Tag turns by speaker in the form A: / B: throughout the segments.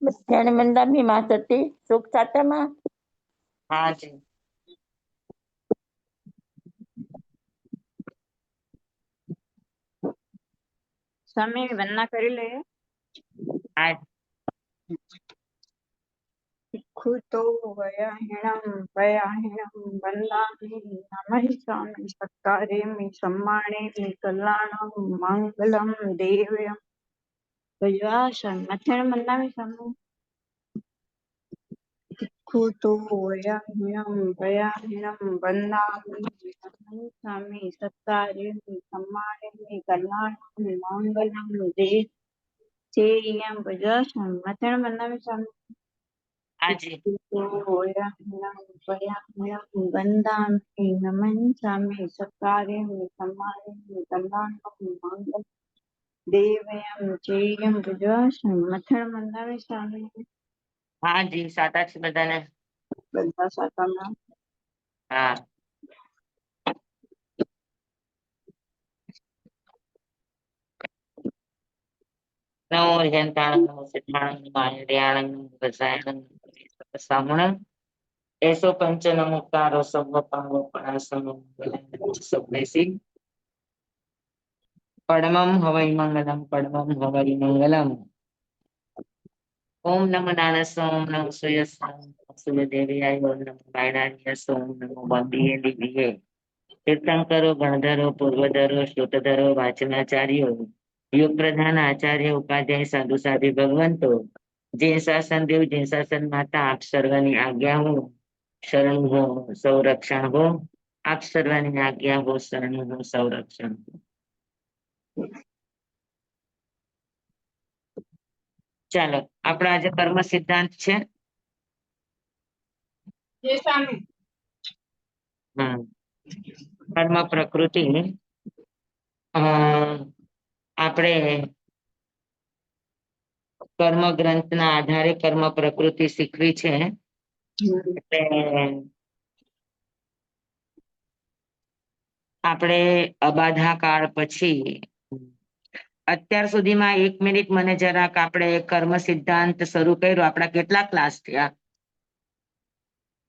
A: બધાને મંદામી માં સતી સુખ સાટામાં.
B: હા જી.
C: સ્વામી વંદના કરી લે.
B: હા.
C: ખુતો વયાહિણમ વંદામિ નમઃ સ્વામી સત્કારેમિ સમ્માનેમિ કલ્યાણમ મંગલમ દેવ્યમ ભજવાસન મથેણ મંદામિ સ્વામી. ખુતો વયાહિણમ વંદામિ નમઃ સ્વામી સત્કારેમિ સમ્માનેમિ કલ્યાણમ મંગલમ દેવ્યમ ભજવાસન મથેણ મંદામિ સ્વામી.
B: હા જી.
C: વંદામિ નમઃ સ્વામી સત્કારેમિ સમ્માનેમિ કલ્યાણમ મંગલમ દેવ્યમ ચેયમ ભજવાસન મથેણ મંદામિ સ્વામી.
B: હા જી, સાતા છે બધાને.
C: બધા સાતામાં.
B: હા. નમો જનતાણં સિદ્ધાણં માયર્યાણં વસાયણં સામણં એસો પંચન મુક્તારો સર્વ પાવપણાસનો સભ્યસી પડમમ હવૈ મંગલમ પડમમ હવૈ મંગલમ. ઓમ નમો નારાયણ ઓમ નમો સૂર્યસ્ય સૂર્ય દેવયાય ઓમ નમો નારાયણ્ય ઓમ નમો બંદિયે દિવ્યે તીર્થંકરો ગણધરો પૂર્વધરો શ્રોતધરો વાચનાચાર્યો યુગ પ્રધાન આચાર્ય ઉપાધ્યાય સાધુ સાધી ભગવંતો જે શાસન દેવ જે શાસન માતા આપ સર્વની આજ્ઞા હો શરણ હો સંરક્ષણ હો આપ સર્વની આજ્ઞા હો શરણ હો સંરક્ષણ હો. ચાલો આપણા આજે કર્મ સિદ્ધાંત છે. કર્મ પ્રકૃતિ આપણે કર્મ ગ્રંથના આધારે કર્મ પ્રકૃતિ શીખવી છે. એટલે આપણે અબાધા કાળ પછી અત્યાર સુધીમાં 1 મિનિટ મને જરાક આપણે કર્મ સિદ્ધાંત શરૂ કર્યો. આપણા કેટલા ક્લાસ થયા?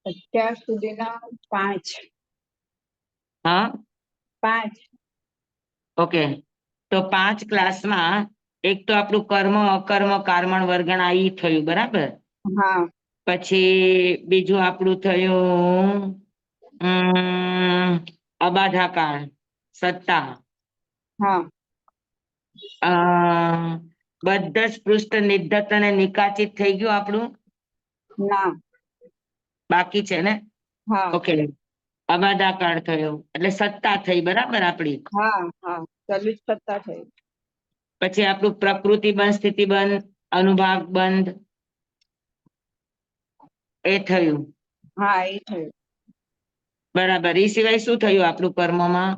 C: અત્યાર સુધીના 5.
B: હા
C: 5.
B: ઓકે, તો 5 ક્લાસમાં એક તો આપણું કર્મ અકર્મ કારમણ વર્ગણ આ થયું, બરાબર?
C: હા.
B: પછી બીજું આપણું થયું અબાધા કાળ સત્તા.
C: હા.
B: બધા પૃષ્ઠ નિર્ધત અને નિકાચિત થઈ ગયું આપણું?
C: ના.
B: બાકી છે ને?
C: હા.
B: ઓકે, અબાધા કાળ થયો એટલે સત્તા થઈ, બરાબર આપણી?
C: હા હા, ચલિત સત્તા થઈ.
B: પછી આપણું પ્રકૃતિ બંધ, સ્થિતિ બંધ, અનુભાગ બંધ એ થયું.
C: હા, એ થયું.
B: બરાબર. એ સિવાય શું થયું આપણું કર્મમાં?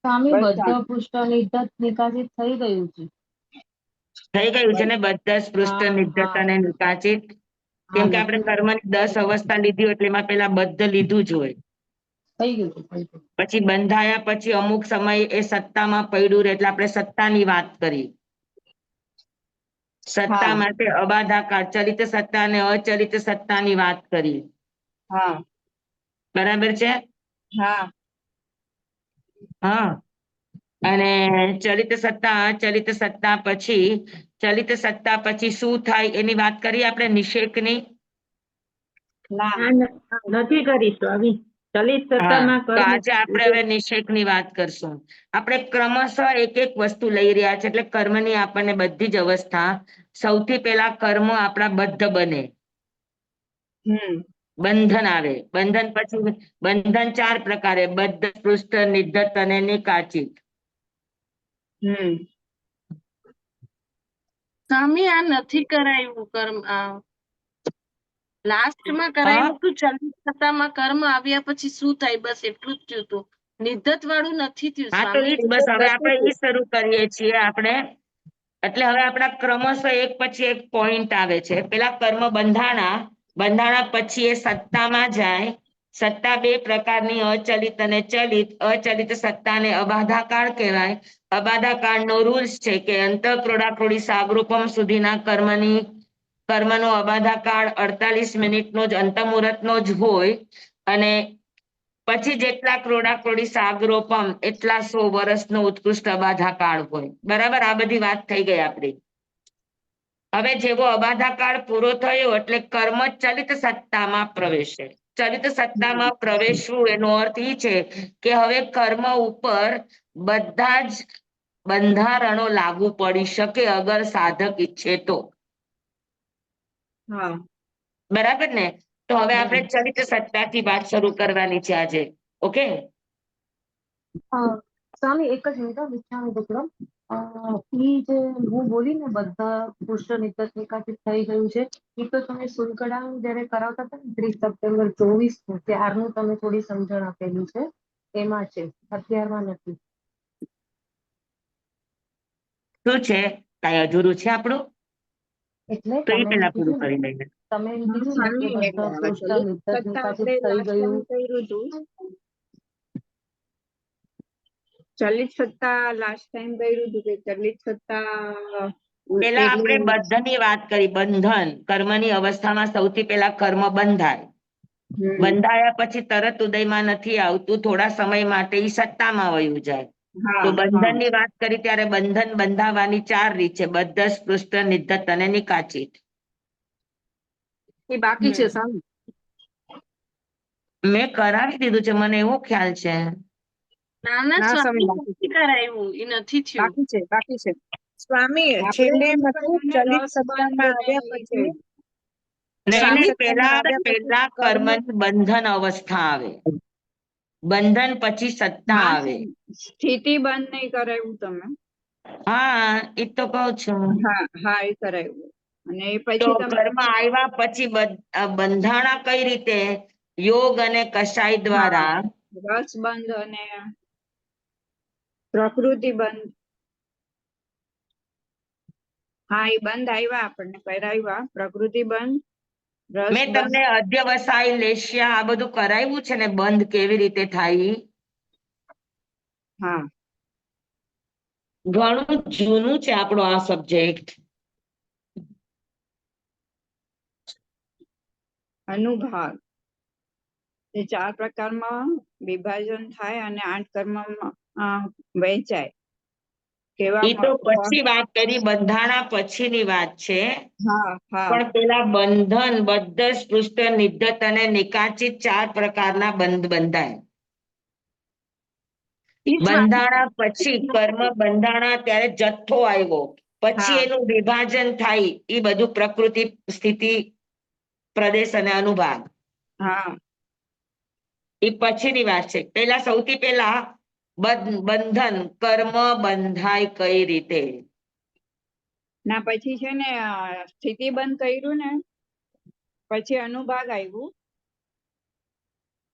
D: સ્વામી બધા પૃષ્ઠ નિર્ધત નિકાસિત થઈ ગયું છે.
B: થઈ ગયું છે ને બધા જ પૃષ્ઠ નિર્ધત અને નિકાચિત? કેમ કે આપણે કર્મની 10 અવસ્થા લીધી હોય એટલે એમાં પેલા બદ્ધ લીધું જ હોય.
D: થઈ ગયું.
B: પછી બંધાયા પછી અમુક સમય એ સત્તામાં પડ્યું એટલે આપણે સત્તાની વાત કરી. સત્તા માટે અબાધા કાળ, ચલિત સત્તા અને અચલિત સત્તાની વાત કરી.
C: હા.
B: બરાબર છે?
C: હા.
B: હા. અને ચલિત સત્તા અચલિત સત્તા પછી ચલિત સત્તા પછી શું થાય એની વાત કરીએ આપણે નિષેકની?
D: નથી કરી સ્વામી. ચલિત સત્તામાં
B: તો આજે આપણે હવે નિષેકની વાત કરશું. આપણે ક્રમશઃ એક એક વસ્તુ લઈ રહ્યા છે એટલે કર્મની આપણને બધી જ અવસ્થા. સૌથી પહેલા કર્મ આપણા બદ્ધ બને. બંધન આવે. બંધન પછી બંધન 4 પ્રકારે: બદ્ધ, પૃષ્ઠ, નિર્ધત અને નિકાચિત.
E: સ્વામી આ નથી કરાયું કર્મ. લાસ્ટમાં કરાયું હતું ચલિત સત્તામાં કર્મ આવ્યા પછી શું થાય, બસ એટલું જ થયું હતું. નિર્ધત વાળું નથી થયું
B: હા, તો
E: સ્વામી.
B: ઈ જ બસ હવે આપણે ઈ શરૂ કરીએ છીએ આપણે. એટલે હવે આપણા ક્રમશઃ એક પછી એક પોઈન્ટ આવે છે. પેલા કર્મ બંધાણા પછી એ સત્તામાં જાય. સત્તા 2 પ્રકારની, અચલિત અને ચલિત. અચલિત સત્તાને અબાધા કાળ કહેવાય. અબાધા કાળનો રૂલ્સ છે કે અંતઃપ્રોડાપ્રોડી સાગરૂપમ સુધીના કર્મની કર્મનો અબાધા કાળ 48 મિનિટનો જ અંતમુહૂર્તનો જ હોય અને પછી જેટલા ક્રોડાક્રોડી સાગરોપમ એટલા 100 વર્ષનો ઉત્કૃષ્ટ અબાધા કાળ હોય. બરાબર, આ બધી વાત થઈ ગઈ આપણી. હવે જેવો અબાધા કાળ પૂરો થયો એટલે કર્મ ચલિત સત્તામાં પ્રવેશે. ચલિત સત્તામાં પ્રવેશવું એનો અર્થ એ છે કે હવે કર્મ ઉપર બધા જ બંધારણો લાગુ પડી શકે અગર સાધક ઈચ્છે તો.
C: હા
B: બરાબર ને? તો હવે આપણે ચલિત સત્તાથી વાત શરૂ કરવાની છે આજે. ઓકે,
D: સ્વામી એક જ મિનિટ વિચારો ટુકડો. ઈ જે હું બોલી ને બધા પુષ્ટ નિકટ નિકાસિત થઈ ગયું છે, એ તો તમે સુલકડાનું જયારે કરાવતા હતા ને 30 સપ્ટેમ્બર 24 ત્યારનું તમે થોડી સમજણ આપેલી છે, એમાં છે, અત્યારમાં નથી.
B: શું છે? કાંઈ અધૂરું છે આપણું?
D: એટલે
B: તો એ
D: તમે એમ
B: પેલા પૂરું
D: કીધું ને,
B: કરી લઈએ.
D: તમે એમ
C: હા,
D: કીધું ને કે
C: સ્વામી,
D: બધા પુષ્ટ
C: ચલિત
D: નિકટ
C: સત્તા
D: નિકાસિત
C: આપણે
D: થઈ
C: last time
D: ગયું.
C: કર્યું હતું. ચલિત સત્તા લાસ્ટ ટાઈમ કર્યું હતું કે ચલિત સત્તા
B: પેલા આપણે
C: એટલું
B: બંધનની વાત કરી. બંધન કર્મની અવસ્થામાં સૌથી પહેલા કર્મ બંધાય. બંધાયા પછી તરત ઉદયમાં નથી આવતું, થોડા સમય માટે ઈ સત્તામાં વયું જાય.
C: હા
B: તો
C: હા
B: બંધનની વાત કરી ત્યારે બંધન બંધાવવાની 4 રીત છે: બદ્ધ, સ્પૃષ્ટ, નિધ્ધત અને નિકાચિત.
E: એ બાકી છે સ્વામી.
B: મેં કરાવી દીધું છે, મને એવો ખ્યાલ છે.
E: ના ના
C: ના
E: સ્વામી,
C: સ્વામી,
E: નથી કરાયું, એ નથી થયું.
C: બાકી છે સ્વામી.
E: આપણે
C: છેલ્લે
E: એમ
C: મતલબ
E: કરીને
C: ચલિત
E: રસ
C: સત્તામાં
E: બંધ ને
C: આવ્યા
E: એ
C: પછી
B: નહીં,
C: ચલિત
B: નહીં,
C: સત્તામાં
B: પેલા
C: આવ્યા પછી
B: પેલા
C: કર્મ
B: કર્મની બંધન અવસ્થા આવે, બંધન પછી સત્તા
C: હા
B: આવે.
C: સ્થિતિ બંધ નહીં કરાયું તમે.
B: હા, એ તો કહું છું.
C: હા હા એ કરાયું અને એ
B: તો
C: પછી તમે
B: કર્મ આવ્યા પછી બંધાણા કઈ રીતે? યોગ અને કષાય
C: હા
B: દ્વારા.
C: રસ બંધ અને પ્રકૃતિ બંધ. હા એ બંધ આવ્યા, આપણને કરાવ્યા પ્રકૃતિ બંધ, રસ
B: મેં
C: બંધ.
B: તમને અધ્યવસાય લેશિયા આ બધું કરાવ્યું છે ને, બંધ કેવી રીતે થાય ઈ?
C: હા
B: ઘણું જૂનું છે આપણો આ સબ્જેક્ટ.
C: અનુભાગ એ 4 પ્રકારમાં વિભાજન થાય અને 8 કર્મમાં વહેંચાય. કેવા
B: ઈ તો પછી વાત કરી, બંધાણા પછીની વાત છે.
C: હા હા
B: પણ પેલા બંધન, બદ્ધ, સ્પૃષ્ટ, નિધ્ધત અને નિકાચિત 4 પ્રકારના બંધ બંધાય.
E: ઈ સ્વામી
B: બંધાણા પછી કર્મ બંધાણા ત્યારે જથ્થો આવ્યો, પછી
C: હા
B: એનું વિભાજન થાય. એ બધું પ્રકૃતિ, સ્થિતિ, પ્રદેશ અને અનુભાગ
C: હા
B: એ પછીની વાત છે. પેલા સૌથી પહેલા બંધન, કર્મ બંધાય કઈ રીતે?
C: ના પછી છે ને સ્થિતિ બંધ કર્યું ને પછી અનુભાગ આવ્યું.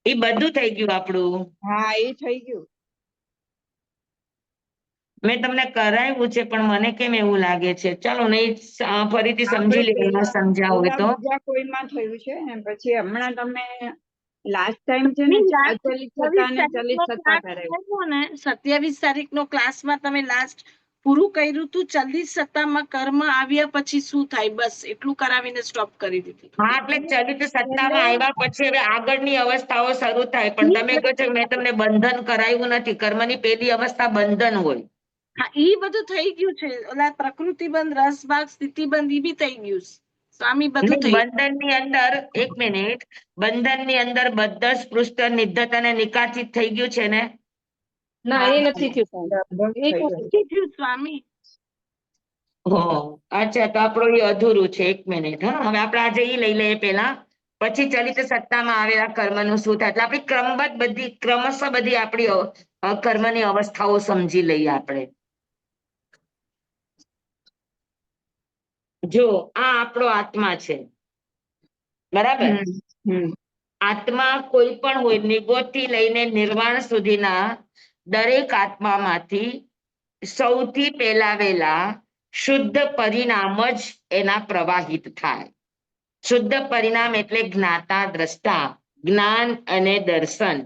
B: એ બધું થઈ ગયું આપણું.
C: હા એ થઈ ગયું.
B: મેં તમને કરાવ્યું છે પણ મને કેમ એવું લાગે છે, ચાલો નહીં, ફરીથી
C: આપણે
B: સમજી લેવા સમજાવું હોય તો.
C: બીજા કોઈમાં થયું છે ને પછી હમણાં તમે લાસ્ટ ટાઈમ છે ને
E: નહીં, last
C: અચલિત
E: 27
C: સત્તા અને ચલિત
E: તારીખનો
C: સત્તા
E: class
C: કરાયું.
E: થયો ને, 27 તારીખનો ક્લાસમાં તમે લાસ્ટ પૂરું કર્યું તું. ચલિત સત્તામાં કર્મ આવ્યા પછી શું થાય, બસ એટલું કરાવીને સ્ટોપ કરી દીધું.
B: હા, એટલે ચલિત સત્તામાં આવ્યા પછી હવે આગળની અવસ્થાઓ શરૂ થાય. પણ તમે કહો છો કે મેં તમને બંધન કરાવ્યું નથી. કર્મની પહેલી અવસ્થા બંધન હોય.
E: હા, ઈ બધું થઈ ગયું છે. ઓલા પ્રકૃતિ બંધ, રસ ભાગ, સ્થિતિ બંધ ઈ બી થઈ ગયું છે. સ્વામી બધું
B: નહીં,
E: થઈ
B: બંધનની અંદર, એક મિનિટ, બંધનની અંદર બદ્ધ, સ્પૃષ્ટ, નિધ્ધત અને નિકાચિત થઈ ગયું છે ને?
D: ના,
C: હા
D: એ નથી થયું.
C: બંધ
E: એ
C: થઈ ગયું.
E: નથી થયું સ્વામી.
B: અચ્છા, તો આપણું એ અધૂરું છે. એક મિનિટ, હા, હવે આપણે આજે ઈ લઈ લઈએ પેલા, પછી ચલિત સત્તામાં આવેલા કર્મનું શું થાય. એટલે આપણી ક્રમબદ્ધ બધી, ક્રમશઃ બધી આપણી કર્મની અવસ્થાઓ સમજી લઈએ આપણે. જો આ આપણો આત્મા છે, બરાબર?
C: હમ
B: આત્મા કોઈ પણ હોય, નિગોથી લઈને નિર્વાણ સુધીના દરેક આત્મામાંથી સૌથી પહેલા વેલા શુદ્ધ પરિણામ જ એના પ્રવાહિત થાય. શુદ્ધ પરિણામ એટલે જ્ઞાતા, દ્રષ્ટા, જ્ઞાન અને દર્શન.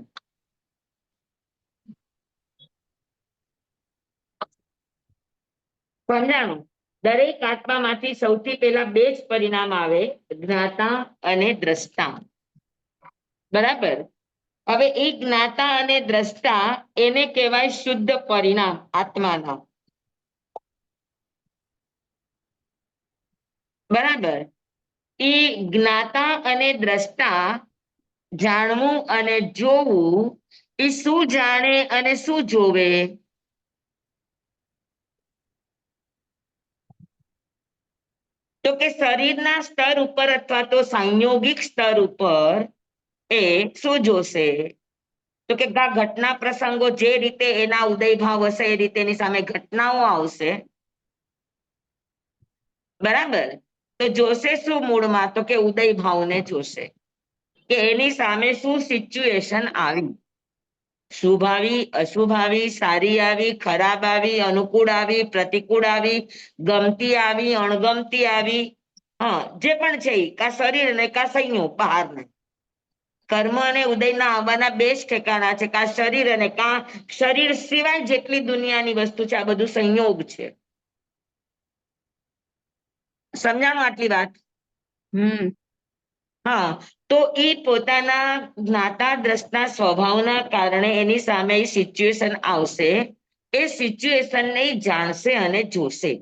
B: સમજાણું? દરેક આત્મામાંથી સૌથી પહેલા બે જ પરિણામ આવે, જ્ઞાતા અને દ્રષ્ટા. બરાબર. હવે એ જ્ઞાતા અને દ્રષ્ટા એને કહેવાય શુદ્ધ પરિણામ આત્માના. બરાબર. એ જ્ઞાતા અને દ્રષ્ટા જાણવું અને જોવું, એ શું જાણે અને શું જોવે? તો કે શરીરના સ્તર ઉપર અથવા તો સંયોગિક સ્તર ઉપર એ શું જોશે? તો કે ઘટના પ્રસંગો જે રીતે એના ઉદય ભાવ હશે એ રીતે એની સામે ઘટનાઓ આવશે. બરાબર. તો જોશે શું મૂળમાં? તો કે ઉદય ભાવને જોશે કે એની સામે શું સિચ્યુએશન આવી, શુભ આવી, અશુભ આવી, સારી આવી, ખરાબ આવી, અનુકૂળ આવી, પ્રતિકૂળ આવી, ગમતી આવી, અણગમતી આવી. હા, જે પણ છે કા શરીર ને કા સંયોગ બહારને. કર્મ અને ઉદયના આવવાના બે જ ઠેકાણા છે, કા શરીર અને કા શરીર સિવાય જેટલી દુનિયાની વસ્તુ છે આ બધું સંયોગ છે. સમજાણું આટલી વાત? હા. તો એ પોતાના જ્ઞાતા દ્રષ્ટા સ્વભાવના કારણે એની સામે સિચ્યુએશન આવશે, એ સિચ્યુએશનને જાણશે અને જોશે.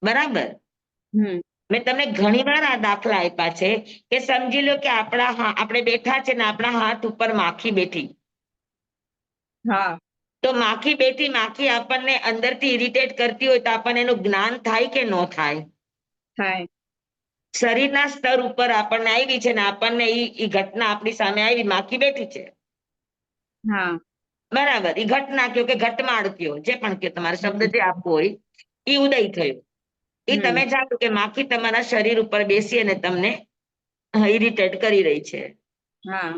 B: બરાબર. મેં તમને ઘણી વાર આ દાખલા આપ્યા છે કે સમજી લો કે આપણે બેઠા છે ને આપણા હાથ ઉપર માખી બેઠી.
C: હા.
B: તો માખી બેઠી, માખી આપણને અંદરથી ઇરિટેટ કરતી હોય તો આપણને એનું જ્ઞાન થાય કે ન થાય?
C: થાય.
B: શરીરના સ્તર ઉપર આપણને આવી છે ને આપણને ઈ ઘટના આપણી સામે આવી, માખી બેઠી છે.
C: હા.
B: બરાબર. એ ઘટના કયો કે ઘટમાળ કયો, જે પણ કયો તમારે શબ્દ જે આપવો હોય, એ ઉદય થયો. એ તમે જાણો કે માખી તમારા શરીર ઉપર બેસી અને તમને ઇરિટેટ કરી રહી છે.
C: હા.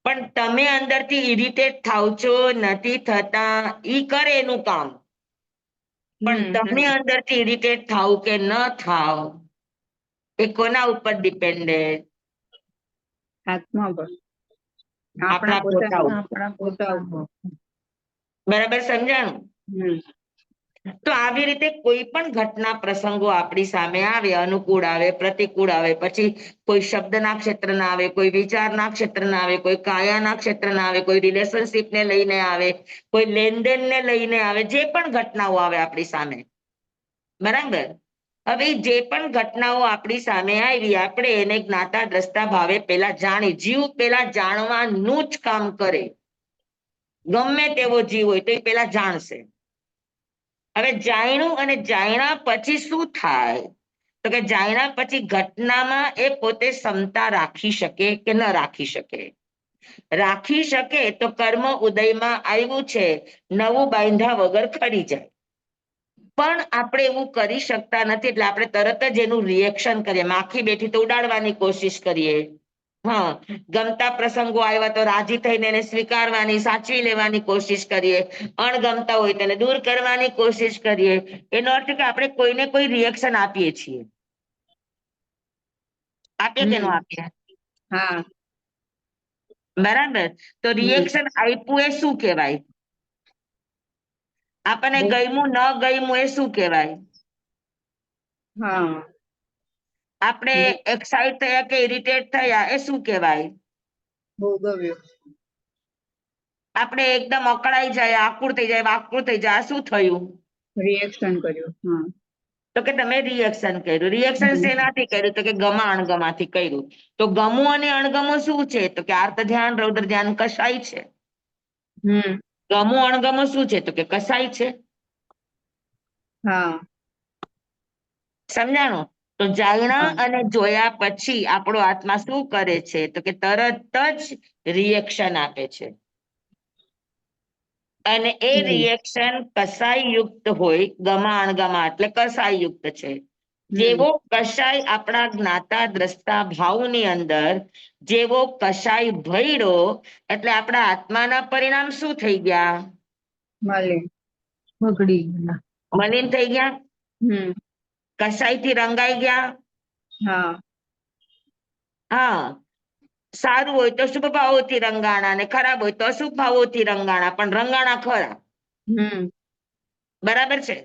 B: પણ તમે અંદરથી ઇરિટેટ થાવ છો, નથી થતા, ઈ કરે એનું કામ. પણ તમે અંદરથી ઇરિટેટ થાવ કે ન થાવ, એ કોના ઉપર ડિપેન્ડેડ?
C: આત્મા પર.
B: આપણા પોતા ઉપર. બરાબર સમજાણું? તો આવી રીતે કોઈ પણ ઘટના પ્રસંગો આપણી સામે આવે, અનુકૂળ આવે, પ્રતિકૂળ આવે, પછી કોઈ શબ્દના ક્ષેત્રના આવે, કોઈ વિચારના ક્ષેત્રના આવે, કોઈ કાયાના ક્ષેત્રના આવે, કોઈ રિલેશનશીપને લઈને આવે, કોઈ લેનદેનને લઈને આવે, જે પણ ઘટનાઓ આવે આપણી સામે. બરાબર. હવે જે પણ ઘટનાઓ આપણી સામે આવી, આપણે એને જ્ઞાતા દ્રષ્ટા ભાવે પેલા જાણી, જીવ પેલા જાણવાનું જ કામ કરે. ગમે તેવો જીવ હોય તો એ પેલા જાણશે. હવે જાણ્યું અને જાણ્યા પછી શું થાય? તો કે જાણ્યા પછી ઘટનામાં એ પોતે ક્ષમતા રાખી શકે કે ન રાખી શકે? રાખી શકે તો કર્મ ઉદયમાં આવ્યું છે, નવું બાંધા વગર ખરી જાય. પણ આપણે એવું કરી શકતા નથી, એટલે આપણે તરત જ એનું રિએક્શન કરીએ. માખી બેઠી તો ઉડાડવાની કોશિશ કરીએ. હા, ગમતા પ્રસંગો આવ્યા તો રાજી થઈને એને સ્વીકારવાની, સાચવી લેવાની કોશિશ કરીએ. અણગમતા હોય તેને દૂર કરવાની કોશિશ કરીએ. એનો અર્થ કે આપણે કોઈને કોઈ રિએક્શન આપીએ છીએ. આપીએ કે ન આપીએ?
C: હા.
B: બરાબર. તો રિએક્શન આપ્યું એ શું કહેવાય? આપણને ગમ્યું ન ગમ્યું એ શું કહેવાય?
C: હા.
B: આપણે એક્સાઇટ થયા કે ઇરિટેટ થયા એ શું કહેવાય?
C: ભોગવ્યું.
B: આપણે એકદમ અકળાઈ જાય, આકુળ થઈ જાય, વાકુળ થઈ જાય, આ શું થયું?
C: રિએક્શન કર્યું. હા.
B: તો કે તમે રિએક્શન કર્યું. રિએક્શન શેનાથી કર્યું? તો કે ગમા અણગમાથી કર્યું. તો ગમું અને અણગમું શું છે? તો કે આર્ત ધ્યાન, રૌદ્ર ધ્યાન, કશાય છે. ગમું અણગમું શું છે? તો કે કસાય છે.
C: હા.
B: સમજાણું? તો જાણ્યા અને જોયા પછી આપણો આત્મા શું કરે છે? તો કે તરત જ રિએક્શન આપે છે. અને એ રિએક્શન કસાય યુક્ત હોય, ગમા અણગમા એટલે કસાય યુક્ત છે. જેવો કશાય આપણા જ્ઞાતા દ્રષ્ટા ભાવની અંદર જેવો કશાય ભયડો, એટલે આપણા આત્માના પરિણામ શું થઈ ગયા?
D: બગડી ગયા.
B: મલિન થઈ ગયા, કસાયથી રંગાઈ ગયા.
C: હા.
B: હા, સારું હોય તો શુભ ભાવોથી રંગાણા, ને ખરાબ હોય તો અશુભ ભાવોથી રંગાણા, પણ રંગાણા ખરા. બરાબર છે?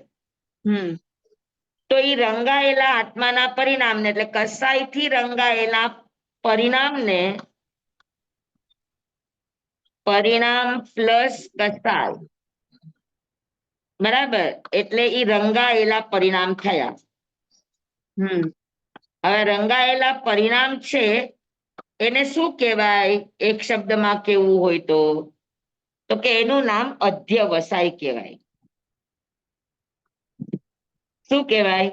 B: તો એ રંગાયેલા આત્માના પરિણામને એટલે કસાઈથી રંગાયેલા પરિણામને પરિણામ પ્લસ કસાય, બરાબર, એટલે ઈ રંગાયેલા પરિણામ થયા. હવે રંગાયેલા પરિણામ છે એને શું કહેવાય? એક શબ્દમાં કેવું હોય તો કે એનું નામ અધ્યવસાય કહેવાય. શું કહેવાય?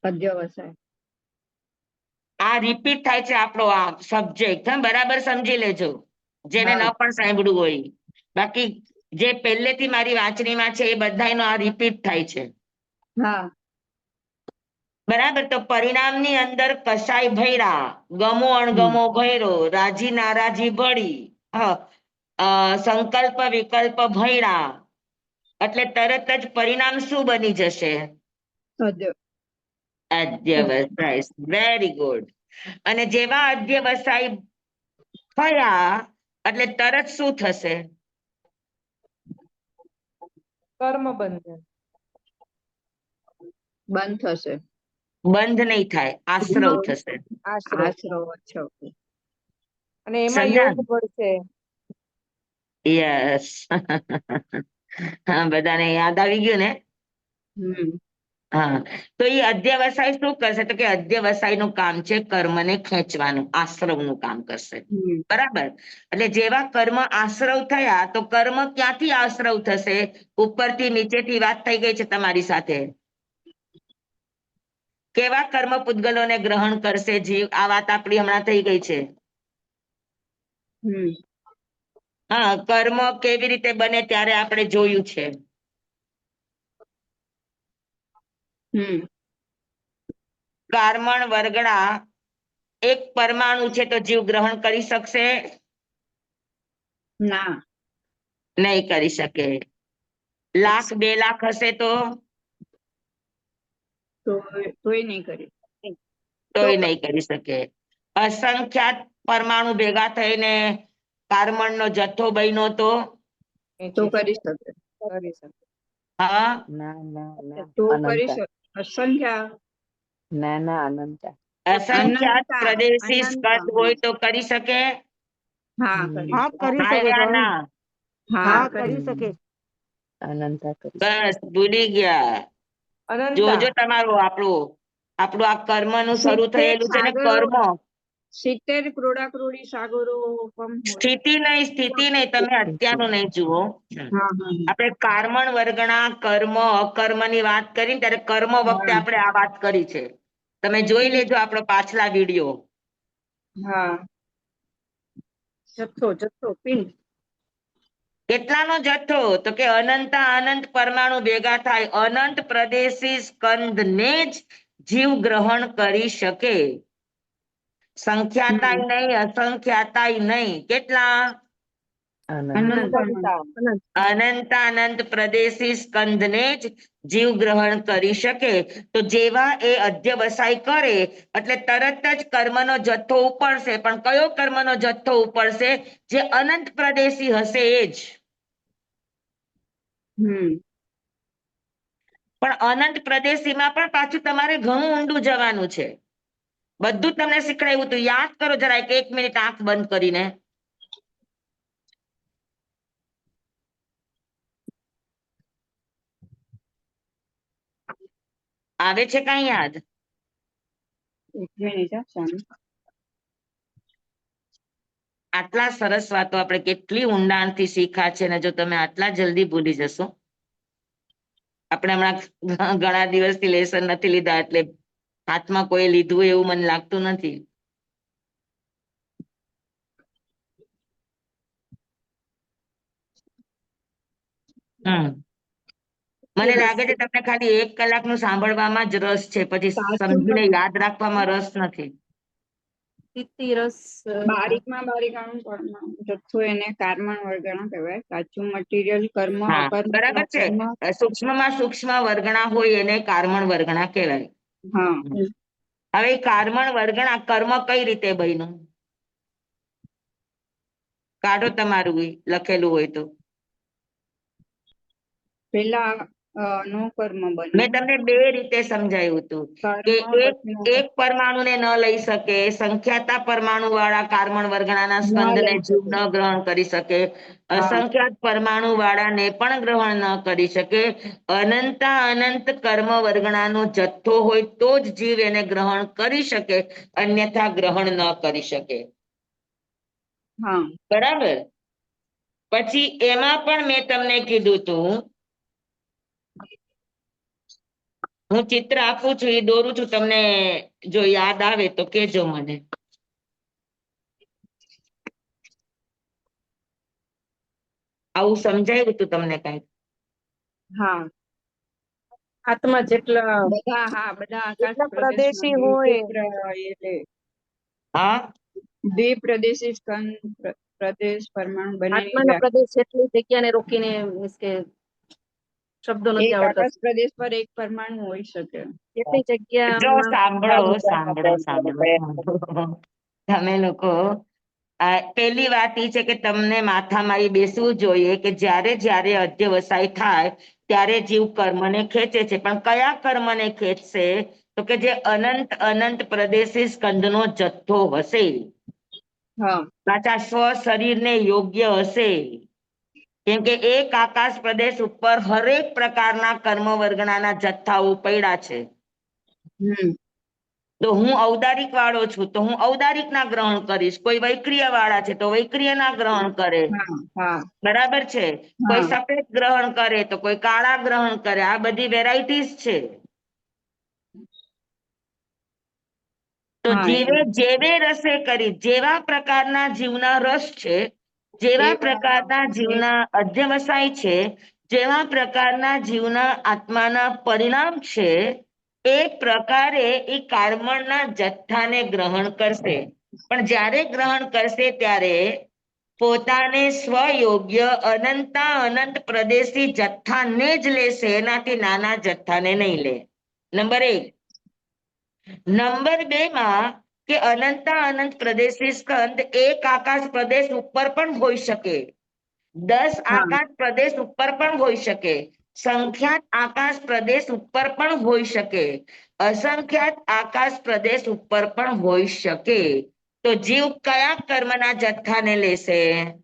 C: અધ્યવસાય.
B: આ રિપીટ થાય છે આપણો આ સબ્જેક્ટ, બરાબર સમજી લેજો, જેને ન
C: હા.
B: પણ સાંભળ્યું હોય. બાકી જે પહેલેથી મારી વાંચણીમાં છે એ બધાનો આ રિપીટ થાય છે.
C: હા.
B: બરાબર, તો પરિણામની અંદર કસાય ભયરા, ગમો અણગમો ભયરો, રાજી નારાજી ભળી, સંકલ્પ વિકલ્પ ભયરા, એટલે તરત જ પરિણામ શું બની જશે? અધ્યવસાય. Very good. અને જેવા અધ્યવસાય થયા એટલે તરત શું થશે?
D: કર્મ બંધન.
C: બંધ થશે.
B: બંધ નહીં થાય, આશ્રવ થશે.
D: આશ્રય.
C: આશ્રવ. અચ્છા.
D: અને એમાં
B: સમજ્યા?
D: યોગ પડશે.
B: યસ. હા, બધાને યાદ આવી ગયું ને? હા, તો એ અધ્યવસાય શું કરશે? તો કે અધ્યવસાયનું કામ છે કર્મને ખેંચવાનું, આશ્રવનું કામ કરશે. બરાબર, એટલે જેવા કર્મ આશ્રવ થયા તો કર્મ ક્યાંથી આશ્રવ થશે? ઉપરથી નીચેથી વાત થઈ ગઈ છે તમારી સાથે. કેવા કર્મ પૂતગલોને ગ્રહણ કરશે જીવ? આ વાત આપણી હમણાં થઈ ગઈ છે. હા, કર્મ કેવી રીતે બને ત્યારે આપણે જોયું છે. કાર્મણ વર્ગણા એક પરમાણુ છે તો જીવ ગ્રહણ કરી શકશે?
C: ના.
B: નહીં કરી શકે. લાખ 2 લાખ હશે તો
C: તોય નહીં કરી.
B: તોય નહીં કરી શકે. અસંખ્યાત પરમાણુ ભેગા થઈને કાર્બનનો જથ્થો બન્યો
C: તો કરી શકે.
D: કરી શકે.
B: હા,
C: તો કરી શકે. અસંખ્ય.
B: અસંખ્યાત
C: અનંતા.
B: પ્રદેશી
C: અનંત.
B: સ્કંદ હોય તો કરી શકે?
C: હા, કરી
D: હા,
C: શકે.
D: કરી શકે.
B: આયા ના.
C: હા,
D: કરી શકે.
B: બસ ભૂલી ગયા.
D: અનંતા.
B: જોજો તમારું આપણું આ કર્મનું શરૂ
C: 70
B: થયેલું છે ને
C: સાગરો.
B: કર્મ.
C: 70 ક્રોડાક્રોડી સાગરો પણ હોય.
B: સ્થિતિ નહીં, તમે અત્યારનું નહીં જુઓ.
C: હા, હા,
B: આપણે કાર્મણ વર્ગના કર્મ અકર્મની વાત કરી ત્યારે કર્મ વખતે આપણે આ વાત કરી છે. તમે જોઈ લેજો આપણો પાછલા વિડીયો.
C: હા.
D: જથ્થો પિંડ.
B: કેટલાનો જથ્થો? તો કે અનંત પરમાણુ ભેગા થાય, અનંત પ્રદેશી સ્કંદને જ જીવ ગ્રહણ કરી શકે. સંખ્યાતાય નહીં, અસંખ્યાતાય નહીં. કેટલા? અનંત પ્રદેશી સ્કંદને જ જીવ ગ્રહણ કરી શકે. તો જેવા એ અધ્યવસાય કરે એટલે તરત જ કર્મનો જથ્થો ઉપડશે. પણ કયો કર્મનો જથ્થો ઉપડશે? જે અનંત પ્રદેશી હશે એ જ. પણ અનંત પ્રદેશીમાં પણ પાછું તમારે ઘણું ઊંડું જવાનું છે. બધું તમને શીખડાયું હતું, યાદ કરો જરા, 1 મિનિટ આંખ બંધ કરીને. આવે છે કઈ યાદ?
C: 1 મિનિટ.
B: આટલા સરસ વાતો આપણે કેટલી ઊંડાણથી શીખ્યા છે ને જો તમે આટલા જલ્દી ભૂલી જશો. આપણે હમણાં ઘણા દિવસથી લેસન નથી લીધા એટલે હાથમાં કોઈ લીધું એવું મને લાગતું નથી. મને લાગે છે તમને ખાલી 1 કલાકનું સાંભળવામાં જ રસ છે, પછી સમજીને યાદ રાખવામાં રસ નથી.
C: બારીકમાં જથ્થો એને કાર્મણ વર્ગણા કહેવાય. કાચું મટીરિયલ કર્મ
B: હા,
C: અકર્મ
B: બરાબર છે. સૂક્ષ્મમાં સૂક્ષ્મ વર્ગણા હોય એને કાર્મણ વર્ગણા કહેવાય.
C: હા.
B: હવે કાર્મણ વર્ગણા કર્મ કઈ રીતે બન્યું? કાઢો તમારું લખેલું હોય તો.
C: પેલા અનુકર્મ
B: મેં
C: બને.
B: તમને બે રીતે સમજાયું હતું કે
C: કર્મ
B: એક
C: પછીનો
B: એક પરમાણુને ન લઈ શકે, સંખ્યાતા પરમાણુ વાળા કાર્બન વર્ગના
C: ન
B: સ્કંદને
C: લઈ
B: જીવ
C: શકે.
B: ન ગ્રહણ કરી શકે,
C: હા
B: અસંખ્યાત પરમાણુ વાળાને પણ ગ્રહણ ન કરી શકે, અનંતા અનંત કર્મ વર્ગણાનો જથ્થો હોય તો જ જીવ એને ગ્રહણ કરી શકે, અન્યથા ગ્રહણ ન કરી શકે.
C: હા
B: બરાબર. પછી એમાં પણ મેં તમને કીધું તું, હું ચિત્ર આપું છું, એ દોરું છું, તમને જો યાદ આવે તો કેજો મને. આવું સમજાયું તું તમને કઈ?
C: હા
F: આત્મા જેટલા
C: બધા, હા બધા આકાશ
F: જેટલા
C: પ્રદેશમાં
F: પ્રદેશી હોય
C: એટલે
B: હા
C: દ્વિપ્રદેશી સ્કંદ પ્રદેશ પરમાણુ બંનેની
F: આત્માના પ્રદેશ જેટલી જગ્યાને રોકીને મીન્સ કે શબ્દો નથી
C: એક
F: આવડતા,
C: આકાશ પ્રદેશ પર એક પરમાણુ હોઈ શકે.
F: જેટલી
B: જો
F: જગ્યામાં
B: સાંભળો. તમે લોકો પેલી વાત એ છે કે તમને માથા મારી બેસવું જોઈએ કે જ્યારે જ્યારે અધ્યવસાય થાય ત્યારે જીવ કર્મને ખેંચે છે, પણ કયા કર્મને ખેંચશે? તો કે જે અનંત અનંત પ્રદેશી સ્કંદનો જથ્થો હશે,
C: હા
B: પાછા સ્વ શરીરને યોગ્ય હશે. કેમ કે એક આકાશ પ્રદેશ ઉપર હરેક પ્રકારના કર્મ વર્ગણાના જથ્થાઓ પડ્યા છે.
C: હમ
B: તો હું ઔદારિક વાળો છું તો હું ઔદારિક ના ગ્રહણ કરીશ, કોઈ વૈક્રિય વાળા છે તો વૈક્રિય ના ગ્રહણ કરે.
C: હા હા
B: બરાબર છે. કોઈ
C: હા
B: સફેદ ગ્રહણ કરે તો કોઈ કાળા ગ્રહણ કરે, આ બધી વેરાયટીઝ છે. તો
C: હા
B: જીવે
C: એમ
B: જેવે રસે કરી, જેવા પ્રકારના જીવના રસ છે, જેવા પ્રકારના જીવના અધ્યવસાય છે, જેવા પ્રકારના જીવના આત્માના પરિણામ છે, એ પ્રકારે એ કાર્બનના જથ્થાને ગ્રહણ કરશે. પણ જ્યારે ગ્રહણ કરશે ત્યારે પોતાને સ્વયોગ્ય અનંતા અનંત પ્રદેશી જથ્થાને જ લેશે, એનાથી નાના જથ્થાને નહીં લે. નંબર 1. નંબર 2 માં કે અનંતા અનંત પ્રદેશી સ્કંદ એક આકાશ પ્રદેશ ઉપર પણ હોઈ શકે, 10
C: હા
B: આકાશ પ્રદેશ ઉપર પણ હોઈ શકે, સંખ્યાત આકાશ પ્રદેશ ઉપર પણ હોઈ શકે, અસંખ્યાત આકાશ પ્રદેશ ઉપર પણ હોઈ શકે. તો જીવ કયા કર્મના જથ્થાને લેશે?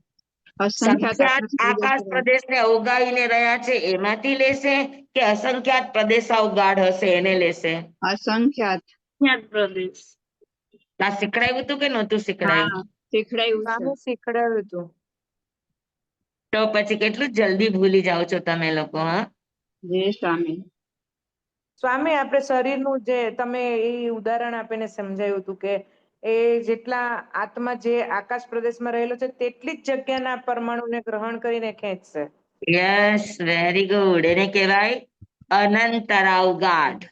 B: સંખ્યાત આકાશ પ્રદેશને અવગાહીને રહ્યા છે એમાંથી લેશે કે અસંખ્યાત પ્રદેશ અવગાઢ હશે એને લેશે?
C: અસંખ્યાત.
E: પ્રદેશ.
B: આ શીખડાયું તું કે નહોતું શીખડાયું?
C: હા શીખડાયું છે.
F: સામે શીખડાવ્યું હતું.
B: તો પછી કેટલું જલ્દી ભૂલી જાઓ છો તમે લોકો? હા
C: જય સ્વામી.
F: સ્વામી, આપણે શરીરનું જે તમે એ ઉદાહરણ આપીને સમજાયું હતું કે એ જેટલા આત્મા જે આકાશ પ્રદેશમાં રહેલો છે તેટલી જ જગ્યાના પરમાણુને ગ્રહણ કરીને ખેંચશે.
B: Yes, very good. એને કહેવાય અનંતરાવગાઢ.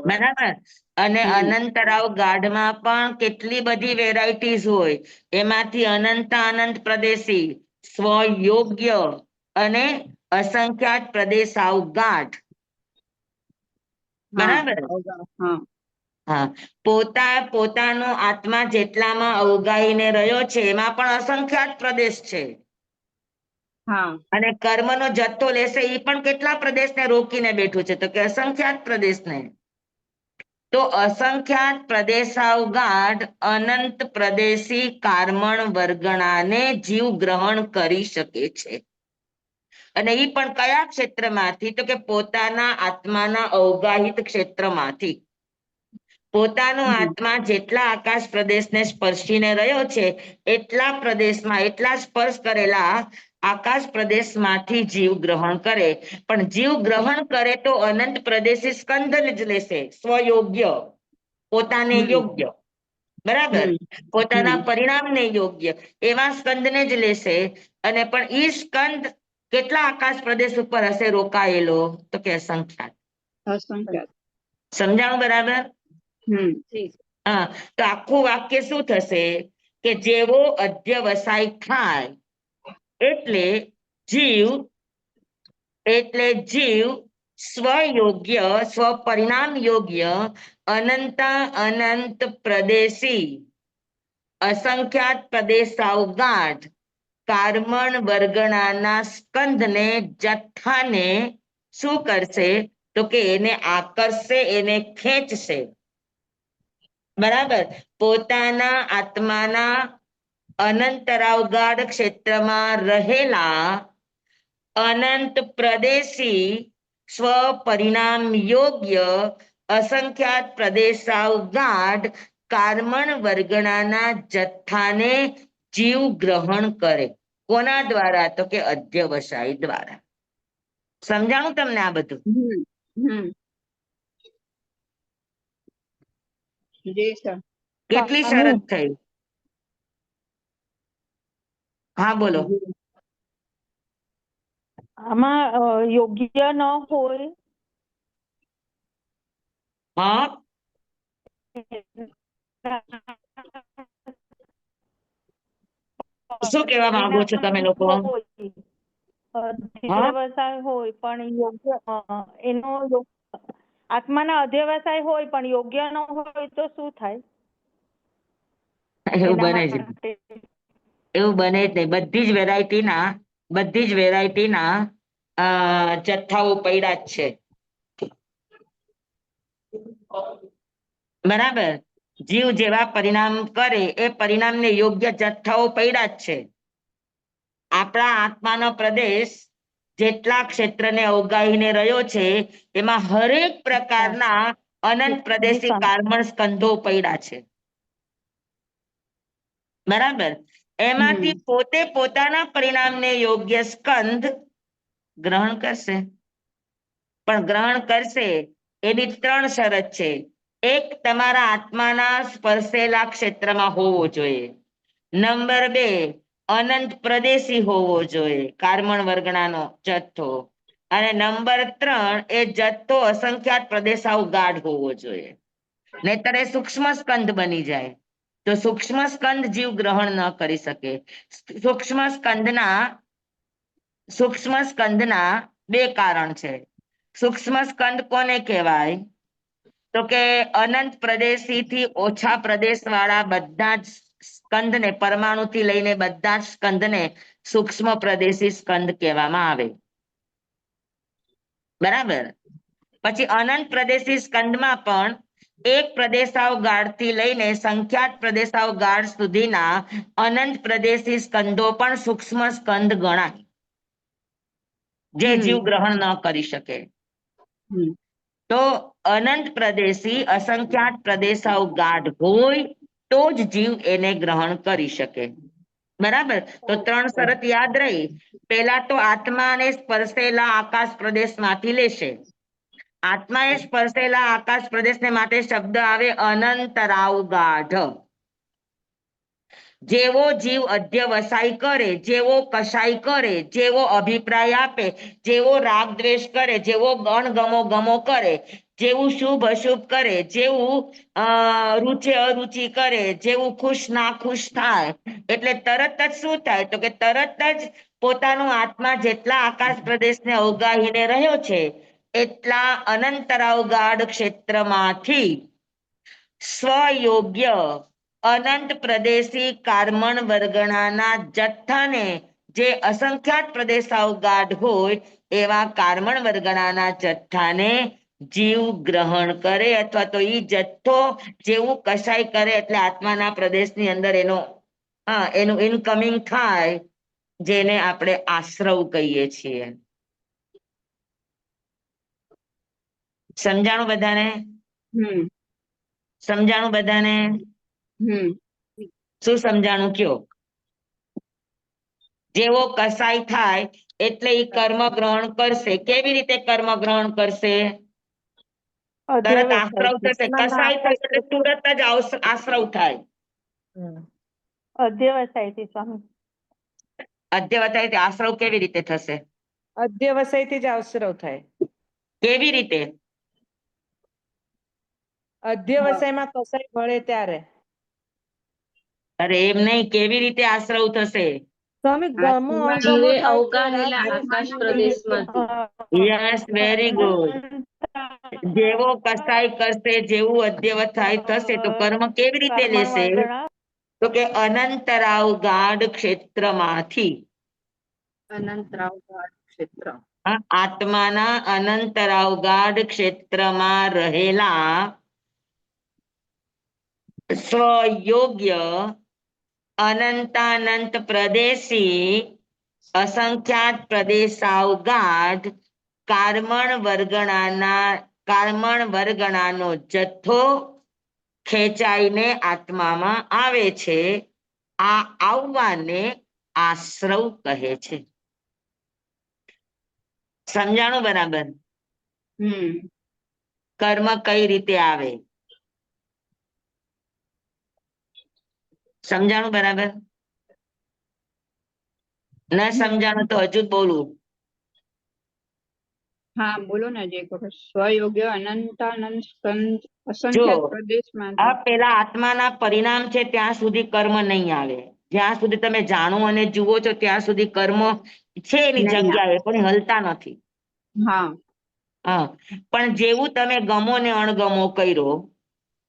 B: બરાબર. અને અનંતરાવ ગાઢમાં પણ કેટલી બધી વેરાયટીઝ હોય, એમાંથી અનંતા અનંત પ્રદેશી, સ્વયોગ્ય અને અસંખ્યાત પ્રદેશ અવગાઢ. બરાબર.
C: હા
B: હા, પોતાનો આત્મા જેટલામાં અવગાહીને રહ્યો છે એમાં પણ અસંખ્યાત પ્રદેશ છે.
C: હા
B: અને કર્મનો જથ્થો લેશે એ પણ કેટલા પ્રદેશને રોકીને બેઠું છે? તો કે અસંખ્યાત પ્રદેશને. તો અસંખ્યાત પ્રદેશાવગાઢ અનંત પ્રદેશી કાર્મણ વર્ગણાને જીવ ગ્રહણ કરી શકે છે. અને એ પણ કયા ક્ષેત્રમાંથી? તો કે પોતાના આત્માના અવગાહિત ક્ષેત્રમાંથી. પોતાનો આત્મા જેટલા આકાશ પ્રદેશને સ્પર્શીને રહ્યો છે એટલા પ્રદેશમાં, એટલા સ્પર્શ કરેલા આકાશ પ્રદેશમાંથી જીવ ગ્રહણ કરે. પણ જીવ ગ્રહણ કરે તો અનંત પ્રદેશી સ્કંદન જ લેશે, સ્વયોગ્ય, પોતાને યોગ્ય. બરાબર. પોતાના પરિણામને યોગ્ય એવા સ્કંદને જ લેશે. અને પણ ઈ સ્કંદ કેટલા આકાશ પ્રદેશ ઉપર હશે રોકાયેલો? તો કે અસંખ્યાત.
C: અસંખ્યાત.
B: સમજાણું બરાબર? હા. તો આખું વાક્ય શું થશે કે જેવો અધ્યવસાય થાય એટલે જીવ સ્વયોગ્ય, સ્વપરિણામ યોગ્ય અનંતા અનંત પ્રદેશી, અસંખ્યાત પ્રદેશાવગાઢ કર્મણ વર્ગણાના સ્કંદને જથ્થાને શું કરશે તો કે એને આકર્ષશે, એને ખેંચશે. બરાબર. પોતાના આત્માના અનંતરાવગાઢ ક્ષેત્રમાં રહેલા અનંત પ્રદેશી સ્વપરિણામ યોગ્ય અસંખ્યાત પ્રદેશાવગાઢ કર્મણ વર્ગણાના જથ્થાને જીવ ગ્રહણ કરે. કોના દ્વારા તો કે અધ્યવસાય દ્વારા. સમજાણું તમને આ બધું?
C: જી સર.
B: કેટલી સરસ થઈ. હા બોલો.
G: આમાં યોગ્ય ન હોય
B: હા શું કહેવા માંગો છો તમે લોકો?
G: અધ્યવસાય હોય પણ યોગ્ય એનો આત્માના અધ્યવસાય હોય પણ યોગ્ય ન હોય તો શું થાય?
B: એવું
G: એના
B: બને જ
G: માટે
B: એવું બને જ નહીં. બધી જ વેરાયટીના જથ્થાઓ પડ્યા જ છે. બરાબર. જીવ જેવા પરિણામ કરે એ પરિણામને યોગ્ય જથ્થાઓ પડ્યા જ છે. આપણા આત્માનો પ્રદેશ જેટલા ક્ષેત્રને અવગાહીને રહ્યો છે એમાં હરેક પ્રકારના અનંત પ્રદેશી કાર્બન સ્કંધો પડ્યા છે. બરાબર. એમાંથી પોતે પોતાના પરિણામને યોગ્ય સ્કંદ ગ્રહણ કરશે. પણ ગ્રહણ કરશે એની 3 શરત છે. એક, તમારા આત્માના સ્પર્શેલા ક્ષેત્રમાં હોવો જોઈએ. નંબર 2, અનંત પ્રદેશી હોવો જોઈએ, કાર્બન વર્ગણાનો જથ્થો. અને નંબર 3, એ જથ્થો અસંખ્યાત પ્રદેશાવગાઢ હોવો જોઈએ. નહીતર એ સૂક્ષ્મ સ્કંદ બની જાય. તો સૂક્ષ્મ સ્કંદ જીવ ગ્રહણ ન કરી શકે. સૂક્ષ્મ સ્કંદના 2 કારણ છે. સૂક્ષ્મ સ્કંદ કોને કહેવાય તો કે અનંત પ્રદેશીથી ઓછા પ્રદેશ વાળા બધા જ સ્કંદને, પરમાણુથી લઈને બધા જ સ્કંદને સૂક્ષ્મ પ્રદેશી સ્કંદ કહેવામાં આવે. બરાબર. પછી અનંત પ્રદેશી સ્કંદમાં પણ એક પ્રદેશાવગાઢથી લઈને સંખ્યાત પ્રદેશાવગાઢ સુધીના અનંત પ્રદેશી સ્કંદો પણ સૂક્ષ્મ સ્કંદ ગણાય, જે જીવ ગ્રહણ ન કરી શકે. તો અનંત પ્રદેશી અસંખ્યાત પ્રદેશાવગાઢ હોય તો જ જીવ એને ગ્રહણ કરી શકે. બરાબર. તો 3 શરત યાદ રહી. પહેલા તો આત્માને સ્પર્શેલા આકાશ પ્રદેશમાંથી લેશે. આત્માએ સ્પર્શેલા આકાશ પ્રદેશને માટે શબ્દ આવે અનંતરાવગાઢ. જેવો જીવ અધ્યવસાય કરે, જેવો કશાય કરે, જેવો અભિપ્રાય આપે, જેવો રાગ દ્વેષ કરે, જેવો ગણગમો ગમો કરે, જેવું શુભ અશુભ કરે, જેવું રુચિ અરુચિ કરે, જેવું ખુશ ના ખુશ થાય, એટલે તરત જ શું થાય તો કે તરત જ પોતાનું આત્મા જેટલા આકાશ પ્રદેશને અવગાહીને રહ્યો છે એટલા અનંતરાવગાઢ ક્ષેત્રમાંથી સ્વયોગ્ય અનંત પ્રદેશી કાર્બન વર્ગણાના જથ્થાને, જે અસંખ્યાત પ્રદેશાવગાઢ હોય એવા કાર્બન વર્ગણાના જથ્થાને જીવ ગ્રહણ કરે, અથવા તો ઈ જથ્થો જેવું કશાય કરે એટલે આત્માના પ્રદેશની અંદર એનું ઇનકમિંગ થાય, જેને આપણે આશ્રવ કહીએ છીએ. સમજાણું બધાને? સમજાણું બધાને? શું સમજાણું કયો? જેવો કસાય થાય એટલે ઈ કર્મ ગ્રહણ કરશે. કેવી રીતે કર્મ ગ્રહણ કરશે? તરત આશ્રવ થશે. કસાય થશે એટલે તુરત જ આશ્રવ થાય.
G: અધ્યવસાયથી સ્વામી.
B: અધ્યવસાયથી આશ્રવ કેવી રીતે થશે?
F: અધ્યવસાયથી જ આશ્રવ થાય.
B: કેવી રીતે?
F: અધ્યવસાયમાં કસાય મળે ત્યારે.
B: અરે એમ નહીં, કેવી રીતે આશ્રવ થશે?
G: સ્વામી ગમો
H: જીવે અવગાહેલા આકાશ પ્રદેશમાંથી.
B: Yes, very good. જેવો કસાય કરશે, જેવું અધ્યવસાય થશે તો કર્મ કેવી રીતે લેશે? તો કે અનંતરાવ ગાઢ ક્ષેત્રમાંથી
C: અનંતરાવ ક્ષેત્ર.
B: આત્માના અનંતરાવ ગાઢ ક્ષેત્રમાં રહેલા સ્વયોગ્ય અનંતાનંત પ્રદેશી અસંખ્યાત પ્રદેશાવગાઢ કાર્મણ વર્ગણાનો જથ્થો ખેંચાઈને આત્મામાં આવે છે. આ આવવાને આશ્રવ કહે છે. સમજાણું બરાબર? કર્મ કઈ રીતે આવે? સમજાણું બરાબર? ન સમજાણું તો હજુ બોલું.
C: હા બોલો ને જે વખત. સ્વયોગ્ય અનંતાનંત સ્કંદ
B: જો
C: અસંખ્યાત પ્રદેશમાં
B: આ પેલા આત્માના પરિણામ છે ત્યાં સુધી કર્મ નહીં આવે. જ્યાં સુધી તમે જાણો અને જુઓ છો ત્યાં સુધી કર્મ છે એની
C: નહીં આવે.
B: જગ્યાએ પણ હલતા નથી.
C: હા
B: હા, પણ જેવું તમે ગમો ને અણગમો કર્યો,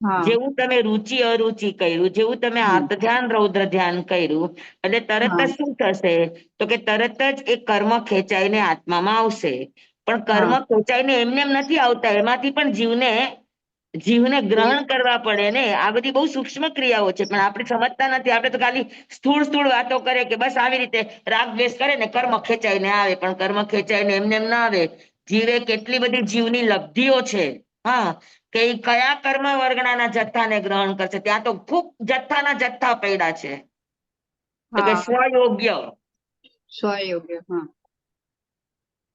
C: હા
B: જેવું તમે રુચિ અરુચિ કર્યું, જેવું તમે આર્ત ધ્યાન રૌદ્ર ધ્યાન કર્યું, એટલે તરત જ
C: હા.
B: શું થશે? તો કે તરત જ એ કર્મ ખેંચાઈને આત્મામાં આવશે. પણ કર્મ
C: હા
B: ખેંચાઈને એમને એમ નથી આવતા, એમાંથી પણ જીવને ગ્રહણ કરવા પડે ને. આ બધી બહુ સૂક્ષ્મ ક્રિયાઓ છે, પણ આપણે સમજતા નથી. આપણે તો ખાલી સ્થૂળ વાતો કરે કે બસ આવી રીતે રાગ દ્વેષ કરે ને કર્મ ખેંચાઈને આવે. પણ કર્મ ખેંચાઈને એમને એમ ના આવે. જીવે કેટલી બધી જીવની લબ્ધિઓ છે. હા, કે ઈ કયા કર્મ વર્ગણાના જથ્થાને ગ્રહણ કરશે? ત્યાં તો ખૂબ જથ્થાના જથ્થા પડ્યા છે. તો કે
C: હા
B: સ્વયોગ્ય.
C: સ્વયોગ્ય. હા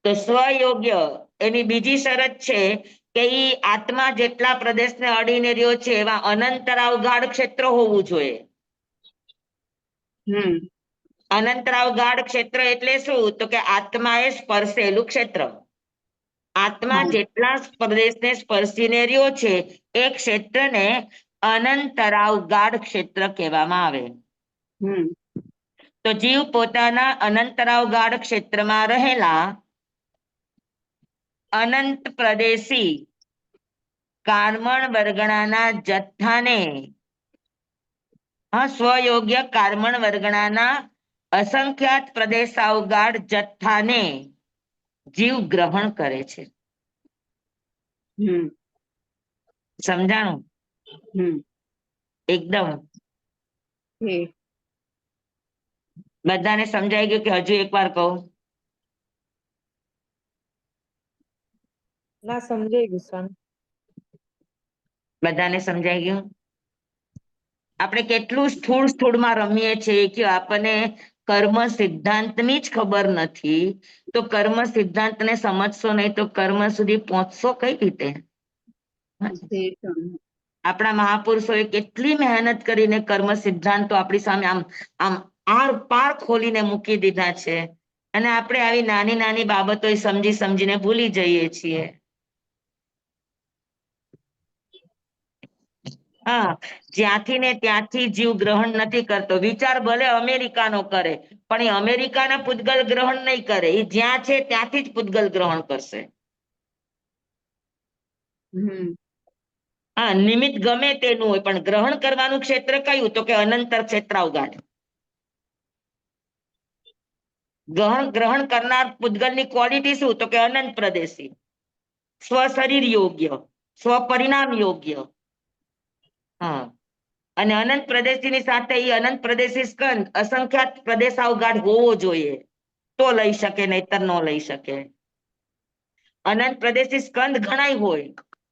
B: તો સ્વયોગ્ય એની બીજી શરત છે કે ઈ આત્મા જેટલા પ્રદેશને અડીને રહ્યો છે એવા અનંતરાવ ગાઢ ક્ષેત્ર હોવું જોઈએ. અનંતરાવ ગાઢ ક્ષેત્ર એટલે શું? તો કે આત્માએ સ્પર્શેલું ક્ષેત્ર. આત્મા
C: હા
B: જેટલા પ્રદેશને સ્પર્શીને રહ્યો છે એ ક્ષેત્રને અનંતરાવ ગાઢ ક્ષેત્ર કહેવામાં આવે. તો જીવ પોતાના અનંતરાવ ગાઢ ક્ષેત્રમાં રહેલા અનંત પ્રદેશી કાર્મણ વર્ગણાના જથ્થાને સ્વયોગ્ય કાર્મણ વર્ગણાના અસંખ્યાત પ્રદેશાવગાઢ જથ્થાને જીવ ગ્રહણ કરે છે. સમજાણું? એકદમ બધાને સમજાઈ ગયું કે હજુ એકવાર કહું?
F: ના, સમજાઈ ગયું સ્વામી.
B: બધાને સમજાઈ ગયું? આપણે કેટલું સ્થૂળમાં રમીએ છીએ કે આપણને કર્મ સિદ્ધાંતની જ ખબર નથી. તો કર્મ સિદ્ધાંતને સમજશો નહીં તો કર્મ સુધી પહોંચશો કઈ રીતે? આપણા મહાપુરુષોએ કેટલી મહેનત કરીને કર્મ સિદ્ધાંતો આપણી સામે આમ આમ આર પાર ખોલીને મૂકી દીધા છે, અને આપણે આવી નાની નાની બાબતો સમજીને ભૂલી જઈએ છીએ. હા, જ્યાંથી ને ત્યાંથી જીવ ગ્રહણ નથી કરતો. વિચાર ભલે અમેરિકાનો કરે, પણ એ અમેરિકાના પૂતગલ ગ્રહણ નહીં કરે. એ જ્યાં છે ત્યાંથી જ પૂતગલ ગ્રહણ કરશે. હા, નિમિત્ત ગમે તેનું હોય, પણ ગ્રહણ કરવાનું ક્ષેત્ર કયું? તો કે અનંતર ક્ષેત્રાવગાઢ. ગ્રહણ કરનાર પૂતગલની ક્વોલિટી શું? તો કે અનંત પ્રદેશી, સ્વશરીર યોગ્ય, સ્વપરિણામ યોગ્ય. હા, અને અનંત પ્રદેશીની સાથે એ અનંત પ્રદેશી સ્કંદ અસંખ્યાત પ્રદેશાવગાઢ હોવો જોઈએ, તો લઈ શકે, નહીતર ન લઈ શકે. અનંત પ્રદેશી સ્કંદ ઘણાય હોય,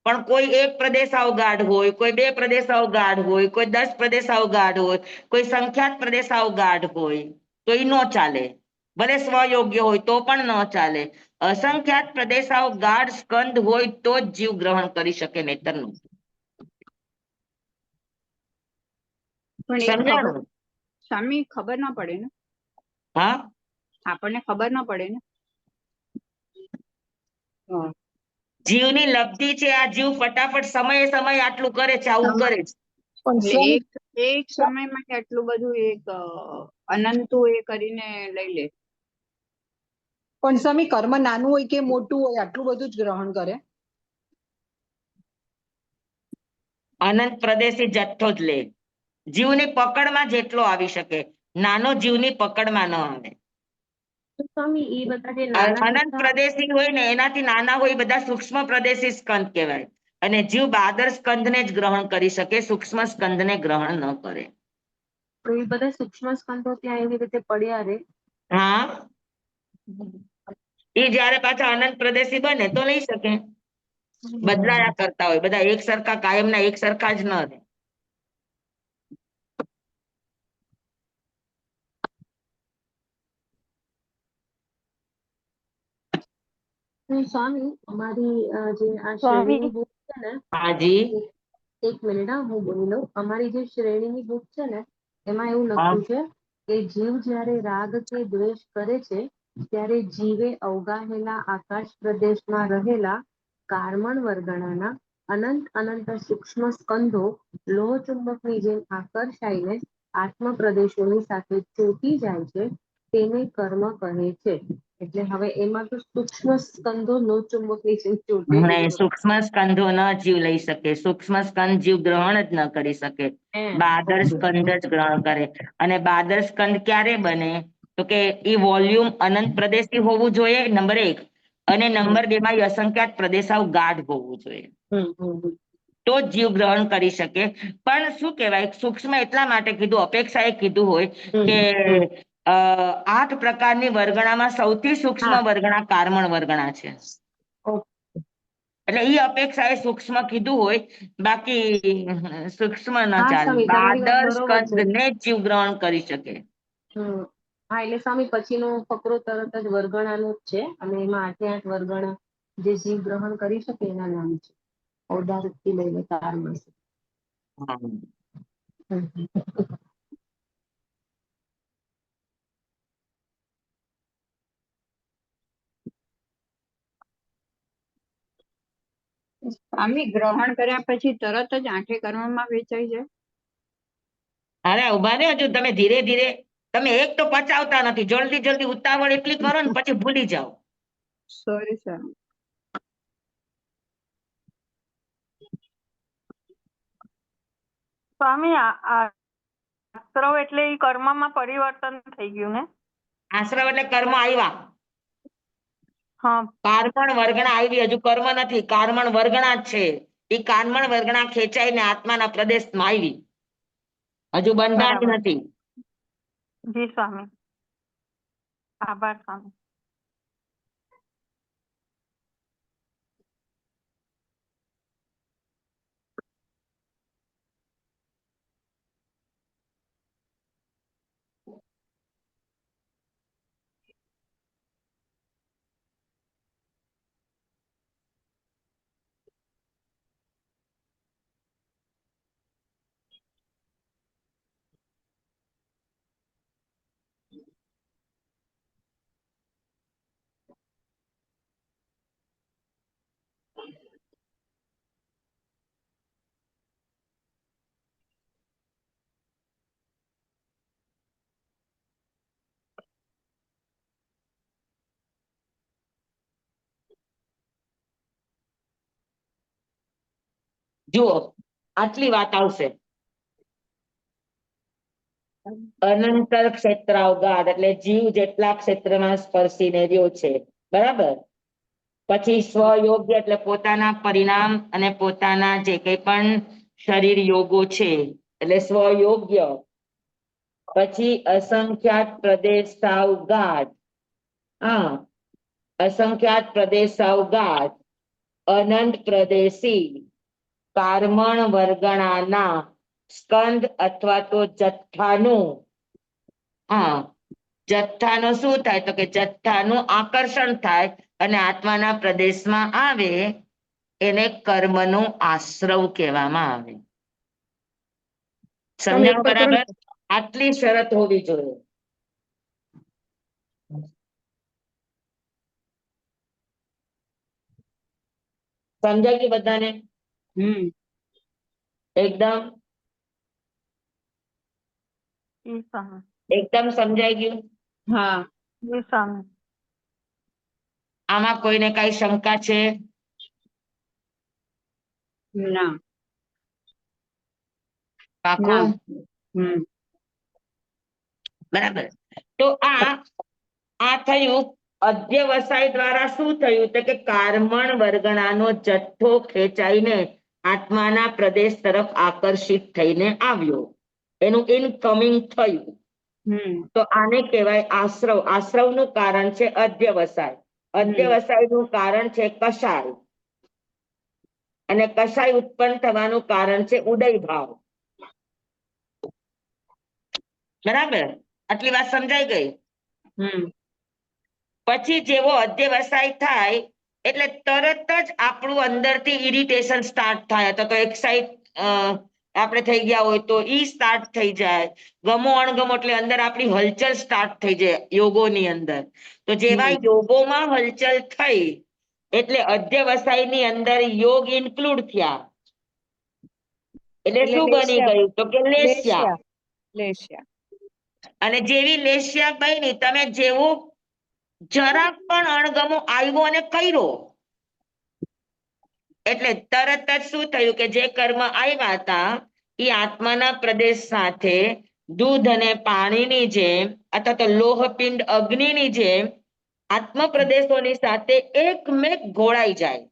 B: પણ કોઈ એક પ્રદેશાવગાઢ હોય, કોઈ 2 પ્રદેશાવગાઢ હોય, કોઈ 10 પ્રદેશાવગાઢ હોય, કોઈ સંખ્યાત પ્રદેશાવગાઢ હોય, તો એ ન ચાલે. ભલે સ્વયોગ્ય હોય તો પણ ન ચાલે. અસંખ્યાત પ્રદેશાવગાઢ સ્કંદ હોય તો જ જીવ ગ્રહણ કરી શકે, નહીતર ન.
C: પણ એ
B: સમજાણું?
C: સ્વામી ખબર ના પડે ને?
B: હા,
C: આપણને ખબર ના પડે ને?
B: જીવની લબ્ધિ છે. આ જીવ ફટાફટ સમયે આટલું કરે છે, આવું કરે છે.
C: એટલે એક સમયમાં આટલું બધું એક અનંતું એ કરીને લઈ લે.
I: પણ સ્વામી, કર્મ નાનું હોય કે મોટું હોય આટલું બધું જ ગ્રહણ કરે?
B: અનંત પ્રદેશી જથ્થો જ લે. જીવની પકડમાં જેટલો આવી શકે, નાનો જીવની પકડમાં ન આવે.
D: તો સ્વામી એ બધા જે નાના
B: અનંત
D: બધા
B: પ્રદેશી હોય ને એનાથી નાના હોય એ બધા સૂક્ષ્મ પ્રદેશી સ્કંદ કહેવાય. અને જીવ બાદર સ્કંદને જ ગ્રહણ કરી શકે, સૂક્ષ્મ સ્કંદને ગ્રહણ ન કરે.
D: તો એ બધા સૂક્ષ્મ સ્કંદો ત્યાં એવી રીતે પડ્યા રહે.
B: હા, એ જયારે પાછા અનંત પ્રદેશી બને તો લઈ શકે. બદલાયા કરતા હોય, બધા એક સરખા કાયમના એક સરખા જ ન રહે.
D: તો સ્વામી અમારી જે આ
G: સ્વામી.
D: શ્રેણીની બુક છે ને,
B: હાજી.
D: એક મિનિટ હા હું બોલી લઉં. અમારી જે શ્રેણીની બુક છે ને એમાં એવું
B: હા.
D: લખ્યું છે કે જીવ જ્યારે રાગ કે દ્વેષ કરે છે ત્યારે જીવે અવગાહેલા આકાશ પ્રદેશમાં રહેલા કાર્મણ વર્ગણાના અનંત અનંત સૂક્ષ્મ સ્કંધો લોહ ચુંબકની જેમ આકર્ષાઈને આત્મ પ્રદેશોની સાથે ચોંટી જાય છે, તેને કર્મ કહે છે. એટલે હવે એમાં તો સૂક્ષ્મ સ્કંધો લોહ ચુંબકની જેમ ચોંટે
B: નહીં,
D: એવું
B: સૂક્ષ્મ સ્કંધો ન જીવ લઈ શકે, સૂક્ષ્મ સ્કંદ જીવ ગ્રહણ જ ન કરી શકે, બાદર સ્કંદ જ ગ્રહણ કરે. અને બાદર સ્કંદ ક્યારે બને? તો કે એ વોલ્યુમ અનંત પ્રદેશથી હોવું જોઈએ, નંબર 1. અને નંબર 2 માં અસંખ્યાત પ્રદેશાવ ગાઢ હોવું જોઈએ, તો જ જીવ ગ્રહણ કરી શકે. પણ શું કહેવાય, સૂક્ષ્મ એટલા માટે કીધું, અપેક્ષાએ કીધું હોય કે 8 પ્રકારની વર્ગણામાં સૌથી સૂક્ષ્મ વર્ગણા કાર્મણ વર્ગણા છે. એટલે એ અપેક્ષાએ સૂક્ષ્મ કીધું હોય, બાકી સૂક્ષ્મ ન
D: હા
B: ચાલે.
D: સ્વામી તમારી વાત
B: બાદર
D: બરોબર છે.
B: સ્કંદ ને જ જીવ ગ્રહણ કરી શકે.
D: હા એટલે સ્વામી પછીનો ફકરો તરત જ વર્ગણાનું જ છે અને એમાં 8 વર્ગણા જે જીવ ગ્રહણ કરી શકે એના નામ છે. ઔદારકથી લઈને કારમણ.
C: સ્વામી ગ્રહણ કર્યા પછી તરત જ 8 કર્મમાં વેચાઈ જાય?
B: અરે ઉભા રે, હજુ તમે ધીરે ધીરે, તમે એક તો પચાવતા નથી, જલ્દી જલ્દી ઉતાવળ એટલી કરો ને પછી ભૂલી જાઓ.
C: Sorry sir.
G: સ્વામી આશ્રવ એટલે ઈ કર્મમાં પરિવર્તન થઈ ગયું ને?
B: આશ્રવ એટલે કર્મ આવ્યા,
G: હા.
B: કાર્મણ વર્ગણા આવી, હજુ કર્મ નથી, કાર્મણ વર્ગણા જ છે. એ કાર્મણ વર્ગણા ખેંચાઈને આત્માના પ્રદેશમાં આવી, હજુ બંધાણી
G: બરાબર.
B: નથી.
G: જી સ્વામી, આભાર સ્વામી.
B: જુઓ, આટલી વાત આવશે. અનંત ક્ષેત્ર અવગાઢ એટલે જીવ જેટલા ક્ષેત્રમાં સ્પર્શીને રહ્યો છે, બરાબર. પછી સ્વયોગ્ય એટલે પોતાના પરિણામ અને પોતાના જે કંઈ પણ શરીર યોગો છે એટલે સ્વયોગ્ય. પછી અસંખ્યાત પ્રદેશ અવગાઢ, હા, અસંખ્યાત પ્રદેશ અવગાઢ, અનંત પ્રદેશી, કાર્મણ વર્ગણાના સ્કંદ અથવા તો જથ્થાનું, હા, જથ્થાનું શું થાય તો કે જથ્થાનું આકર્ષણ થાય અને આત્માના પ્રદેશમાં આવે, એને કર્મનો આશ્રવ કહેવામાં આવે. સમજાણું બરાબર? આટલી શરત હોવી જોઈએ. સમજાય ગયું બધાને? એકદમ
G: જી સ્વામી.
B: એકદમ સમજાઈ ગયું?
C: હા.
G: જી સ્વામી.
B: આમાં કોઈને કઈ શંકા છે?
C: ના.
B: પાકું?
C: હમ
B: બરાબર. તો આ થયું અધ્યવસાય દ્વારા શું થયું તો કે કાર્બન વર્ગણાનો જથ્થો ખેંચાઈને આત્માના પ્રદેશ તરફ આકર્ષિત થઈને આવ્યો, એનું ઇનકમિંગ થયું.
C: હમ
B: તો આને કહેવાય આશ્રવ. આશ્રવનું કારણ છે અધ્યવસાય, અધ્યવસાયનું કારણ છે કષાય, અને કષાય ઉત્પન્ન થવાનું કારણ છે ઉદય ભાવ. બરાબર, આટલી વાત સમજાઈ ગઈ.
C: હમ
B: પછી જેવો અધ્યવસાય થાય એટલે તરત જ આપણું અંદરથી ઇરિટેશન સ્ટાર્ટ થાય, અથવા તો એક્સાઇટ આપણે થઈ ગયા હોય તો ઈ સ્ટાર્ટ થઈ જાય. ગમો અણગમો એટલે અંદર આપણી હલચલ સ્ટાર્ટ થઈ જાય યોગોની અંદર. તો જેવા યોગોમાં હલચલ થઈ એટલે અધ્યવસાયની અંદર યોગ ઇન્ક્લુડ થયા, એટલે શું બની ગયું તો કે લેસ્યા.
C: લેસ્યા.
B: અને જેવી લેસ્યા બની, તમે જેવું જરાક પણ અણગમો આવ્યો અને કર્યો એટલે તરત જ શું થયું કે જે કર્મ આવ્યા હતા એ આત્માના પ્રદેશ સાથે દૂધ અને પાણીની જેમ અથવા તો લોહપિંડ અગ્નિની જેમ આત્મ પ્રદેશોની સાથે એકમેક ઘોળાઈ જાય,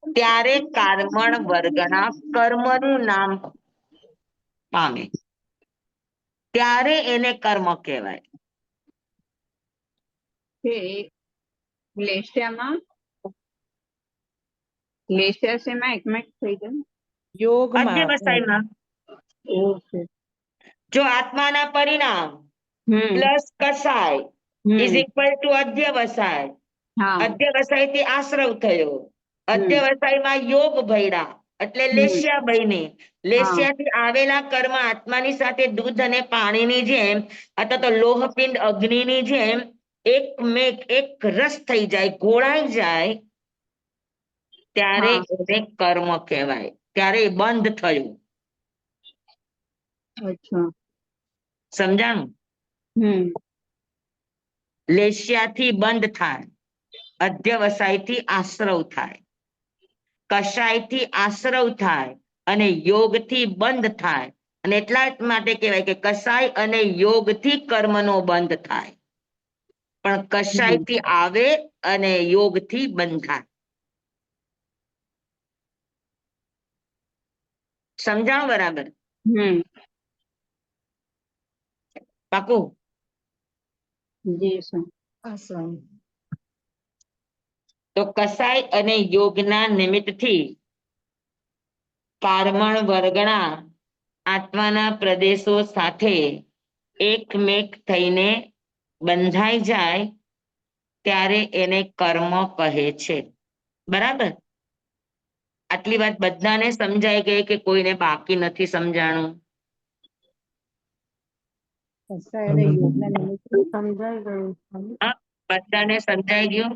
B: ત્યારે કાર્બન વર્ગના કર્મનું નામ પામે, ત્યારે એને કર્મ કહેવાય.
C: લેસ્યામાં લેસ્યા શેમાં એકમેક થઈ જાય?
F: યોગમાં.
B: અધ્યવસાયમાં
C: ઓકે.
B: જો આત્માના પરિણામ
C: હમ
B: પ્લસ કસાય ઇઝ
C: હમ
B: ઇક્વલ ટુ અધ્યવસાય.
C: હા
B: અધ્યવસાય થી આશ્રવ થયો, અધ્યવસાયમાં યોગ ભયડા એટલે લેસ્યા બની. લેસ્યાથી આવેલા કર્મ આત્માની સાથે દૂધ અને પાણીની જેમ અથવા તો લોહપિંડ અગ્નિની જેમ એકમેક એક રસ થઈ જાય, ઘોળાઈ જાય, ત્યારે એને કર્મ કહેવાય, ત્યારે એ બંધ થયું.
C: અચ્છા.
B: સમજાણું?
C: હમ
B: લેસ્યાથી બંધ થાય, અધ્યવસાયથી આશ્રવ થાય, કષાયથી આશ્રવ થાય અને યોગથી બંધ થાય. અને એટલા જ માટે કહેવાય કે કસાય અને યોગથી કર્મનો બંધ થાય, પણ કસાયથી આવે અને યોગથી બંધાય. સમજાણું બરાબર?
C: હમ
B: પાકું?
C: જી સર.
B: તો કસાય અને યોગના નિમિત્તથી કાર્બન વર્ગના આત્માના પ્રદેશો સાથે એકમેક થઈને બંધાઈ જાય, ત્યારે એને કર્મ કહે છે. બરાબર? આટલી વાત બધાને સમજાઈ ગઈ કે કોઈને બાકી નથી સમજાણું?
D: સમજાઈ ગયું.
B: હા, બધાને સમજાઈ ગયું?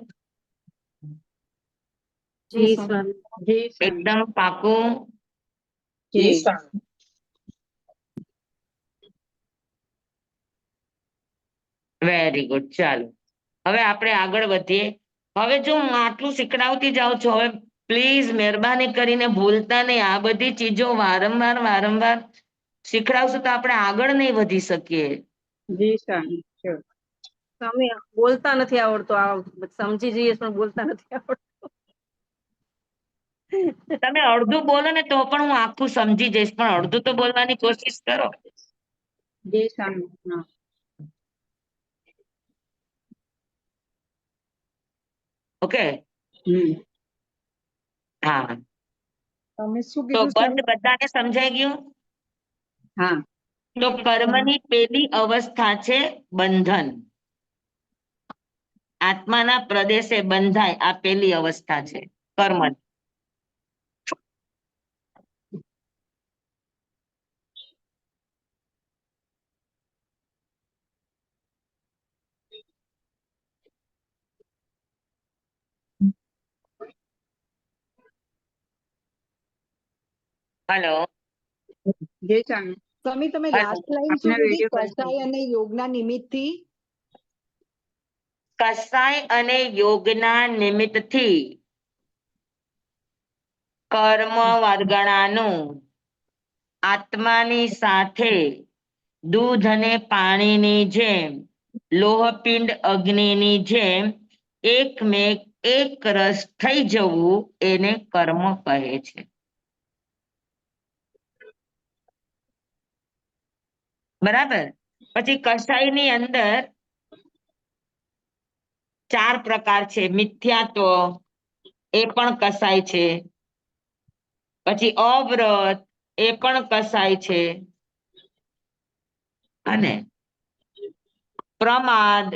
H: જી સ્વામી.
C: જી સર.
B: એકદમ પાકું?
C: જી
B: વેરી ગુડ. ચાલો હવે આપણે આગળ વધીએ. હવે જો હું આટલું શીખડાવતી જાઉં છું, હવે પ્લીઝ મહેરબાની કરીને ભૂલતા નહીં. આ બધી ચીજો વારંવાર વારંવાર શીખડાવશું તો આપણે આગળ નહીં વધી શકીએ.
C: જી સર. sure.
H: સ્વામી બોલતા નથી આવડતું, આ સમજી જઈએ પણ બોલતા નથી આવડતું.
B: તમે અડધું બોલો ને તો પણ હું આખું સમજી જઈશ, પણ અડધું તો બોલવાની કોશિશ કરો.
C: જી સર. હા.
B: ઓકે?
C: હમ
B: હા,
I: તમે શું
B: તો
I: કીધું
B: બંધ બધાને સમજાઈ ગયું?
C: હા.
B: તો કર્મની પેલી અવસ્થા છે બંધન. આત્માના પ્રદેશે બંધાય, આ પેલી અવસ્થા છે કર્મ. હેલો?
C: જી સર.
I: સ્વામી તમે
B: હલો.
I: લાસ્ટ લાઈન શું
C: આપના
I: કીધી?
C: વિડીયો
I: કસાય અને યોગના નિમિત્તથી
B: કસાય અને યોગના નિમિત્તથી કર્મ વર્ગણાનું આત્માની સાથે દૂધ અને પાણીની જેમ, લોહપિંડ અગ્નિની જેમ એક રસ થઈ જવું એને કર્મ કહે છે. બરાબર. પછી કસાઈની અંદર 4 પ્રકાર છે. મિથ્યાત્વ એ પણ કસાય છે. પછી અવ્રત એ પણ કસાય છે. અને પ્રમાદ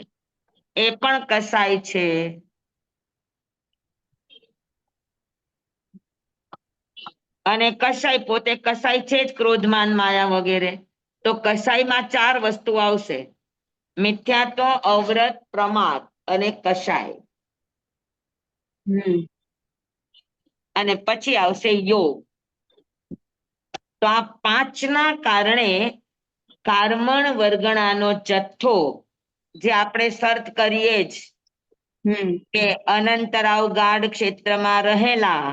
B: એ પણ કસાય છે. અને કસાય પોતે કસાય છે જ, ક્રોધમાન માયા વગેરે. તો કસાયમાં 4 વસ્તુ આવશે: મિથ્યાત્વ, અવ્રત, પ્રમાદ અને કસાય. અને પછી આવશે યોગ. તો આ 5ના કારણે કાર્મણ વર્ગણાનો જથ્થો, જે આપણે શર્ત કરીએ જ કે અનંતરાવ ગાઢ ક્ષેત્રમાં રહેલા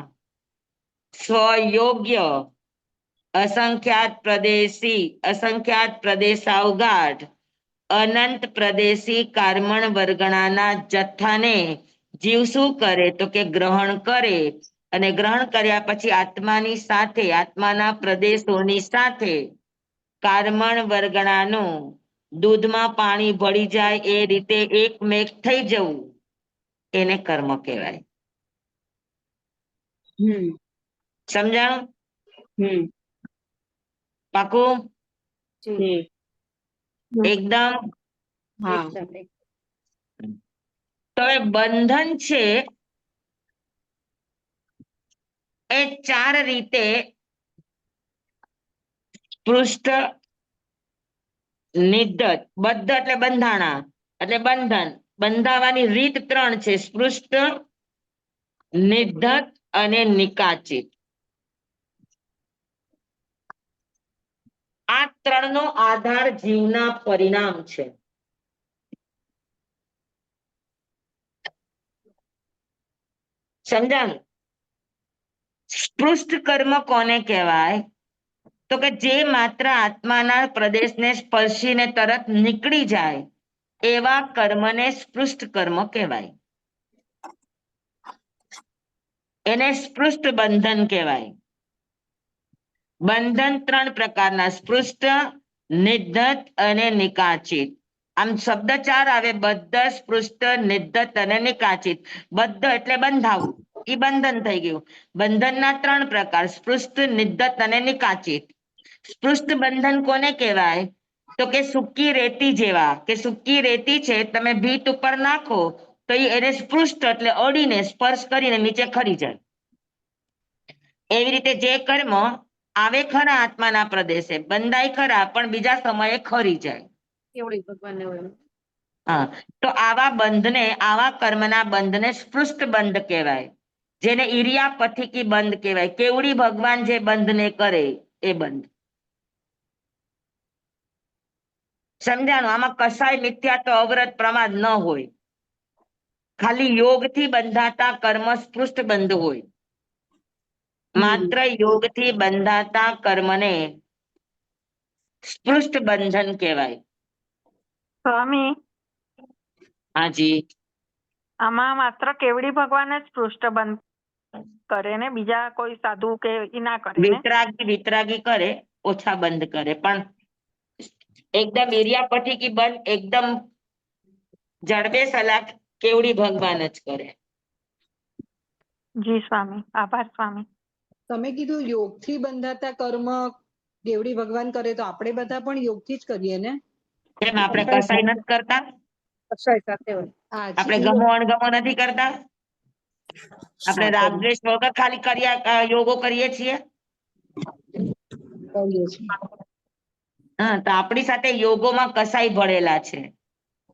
B: સ્વયોગ્ય અસંખ્યાત પ્રદેશાવગાઢ અનંત પ્રદેશી કાર્મણ વર્ગણાના જથ્થાને જીવ શું કરે? તો કે ગ્રહણ કરે. અને ગ્રહણ કર્યા પછી આત્માની સાથે, આત્માના પ્રદેશોની સાથે કાર્મણ વર્ગણાનું દૂધમાં પાણી ભળી જાય એ રીતે એકમેક થઈ જવું, એને કર્મ કહેવાય. સમજાણું? પાકું? એકદમ? તો હવે બંધન છે એ 4 રીતે પૃષ્ઠ, નિધત, બદ્ધ એટલે બંધાણા એટલે બંધન. બંધાવાની રીત 3 છે: સ્પૃષ્ટ, નિધત અને નિકાચિત. આ 3નો આધાર જીવના પરિણામ છે. સમજાણું? સ્પૃષ્ટ કર્મ કોને કહેવાય? તો કે જે માત્ર આત્માના પ્રદેશને સ્પર્શીને તરત નીકળી જાય એવા કર્મને સ્પૃષ્ટ કર્મ કહેવાય. એને સ્પૃષ્ટ બંધન કહેવાય. બંધન 3 પ્રકારના: સ્પૃષ્ટ, નિધત અને નિકાચિત. આમ શબ્દ 4 આવે: બદ્ધ, સ્પૃષ્ટ, નિધત અને નિકાચિત. બદ્ધ એટલે બંધાવું, એ બંધન થઈ ગયું. બંધનના 3 પ્રકાર: સ્પૃષ્ટ, નિધત અને નિકાચિત. સ્પૃષ્ટ બંધન કોને કહેવાય? તો કે સૂકી રેતી જેવા, કે સૂકી રેતી છે, તમે ભીત ઉપર નાખો તો એને સ્પૃષ્ટ એટલે અડીને, સ્પર્શ કરીને નીચે ખરી જાય. એવી રીતે જે કર્મ આવે ખરા આત્માના પ્રદેશે, બંધાય ખરા, પણ બીજા સમયે ખરી જાય. હા, તો આવા બંધને, આવા કર્મના બંધને સ્પૃષ્ટ બંધ કહેવાય. જેને ઈરિયા પથિકી બંધ કહેવાય. કેવડી ભગવાન જે બંધને કરે એ બંધ. સમજાણું? આમાં કસાય, મિથ્યાત્વ, અવ્રત, પ્રમાદ ન હોય. ખાલી યોગથી બંધાતા કર્મ સ્પૃષ્ટ બંધ હોય. માત્ર યોગથી બંધાતા કર્મને સ્પૃષ્ટ બંધન કહેવાય.
G: સ્વામી,
B: હાજી.
G: આમાં માત્ર કેવડી ભગવાન જ પૃષ્ઠ બંધ કરે ને, બીજા કોઈ સાધુ કે ઈ ના કરે ને?
B: વિતરાગી કરે, ઓછા બંધ કરે, પણ એકદમ એરિયા પઠી બંધ એકદમ જડબે સલાક કેવડી ભગવાન જ કરે.
G: જી સ્વામી, આભાર સ્વામી.
I: તમે કીધું યોગથી બંધાતા કર્મ કેવડી ભગવાન કરે, તો આપણે બધા પણ યોગથી જ કરીએ ને?
B: કેમ આપણે કસાઈ નથી કરતા? આપણે ગમો અણગમો નથી કરતા? આપણે રાગદ્વેષ વગર ખાલી યોગો કરીએ છીએ. હા, તો આપણી સાથે યોગોમાં કસાઈ ભળેલા છે.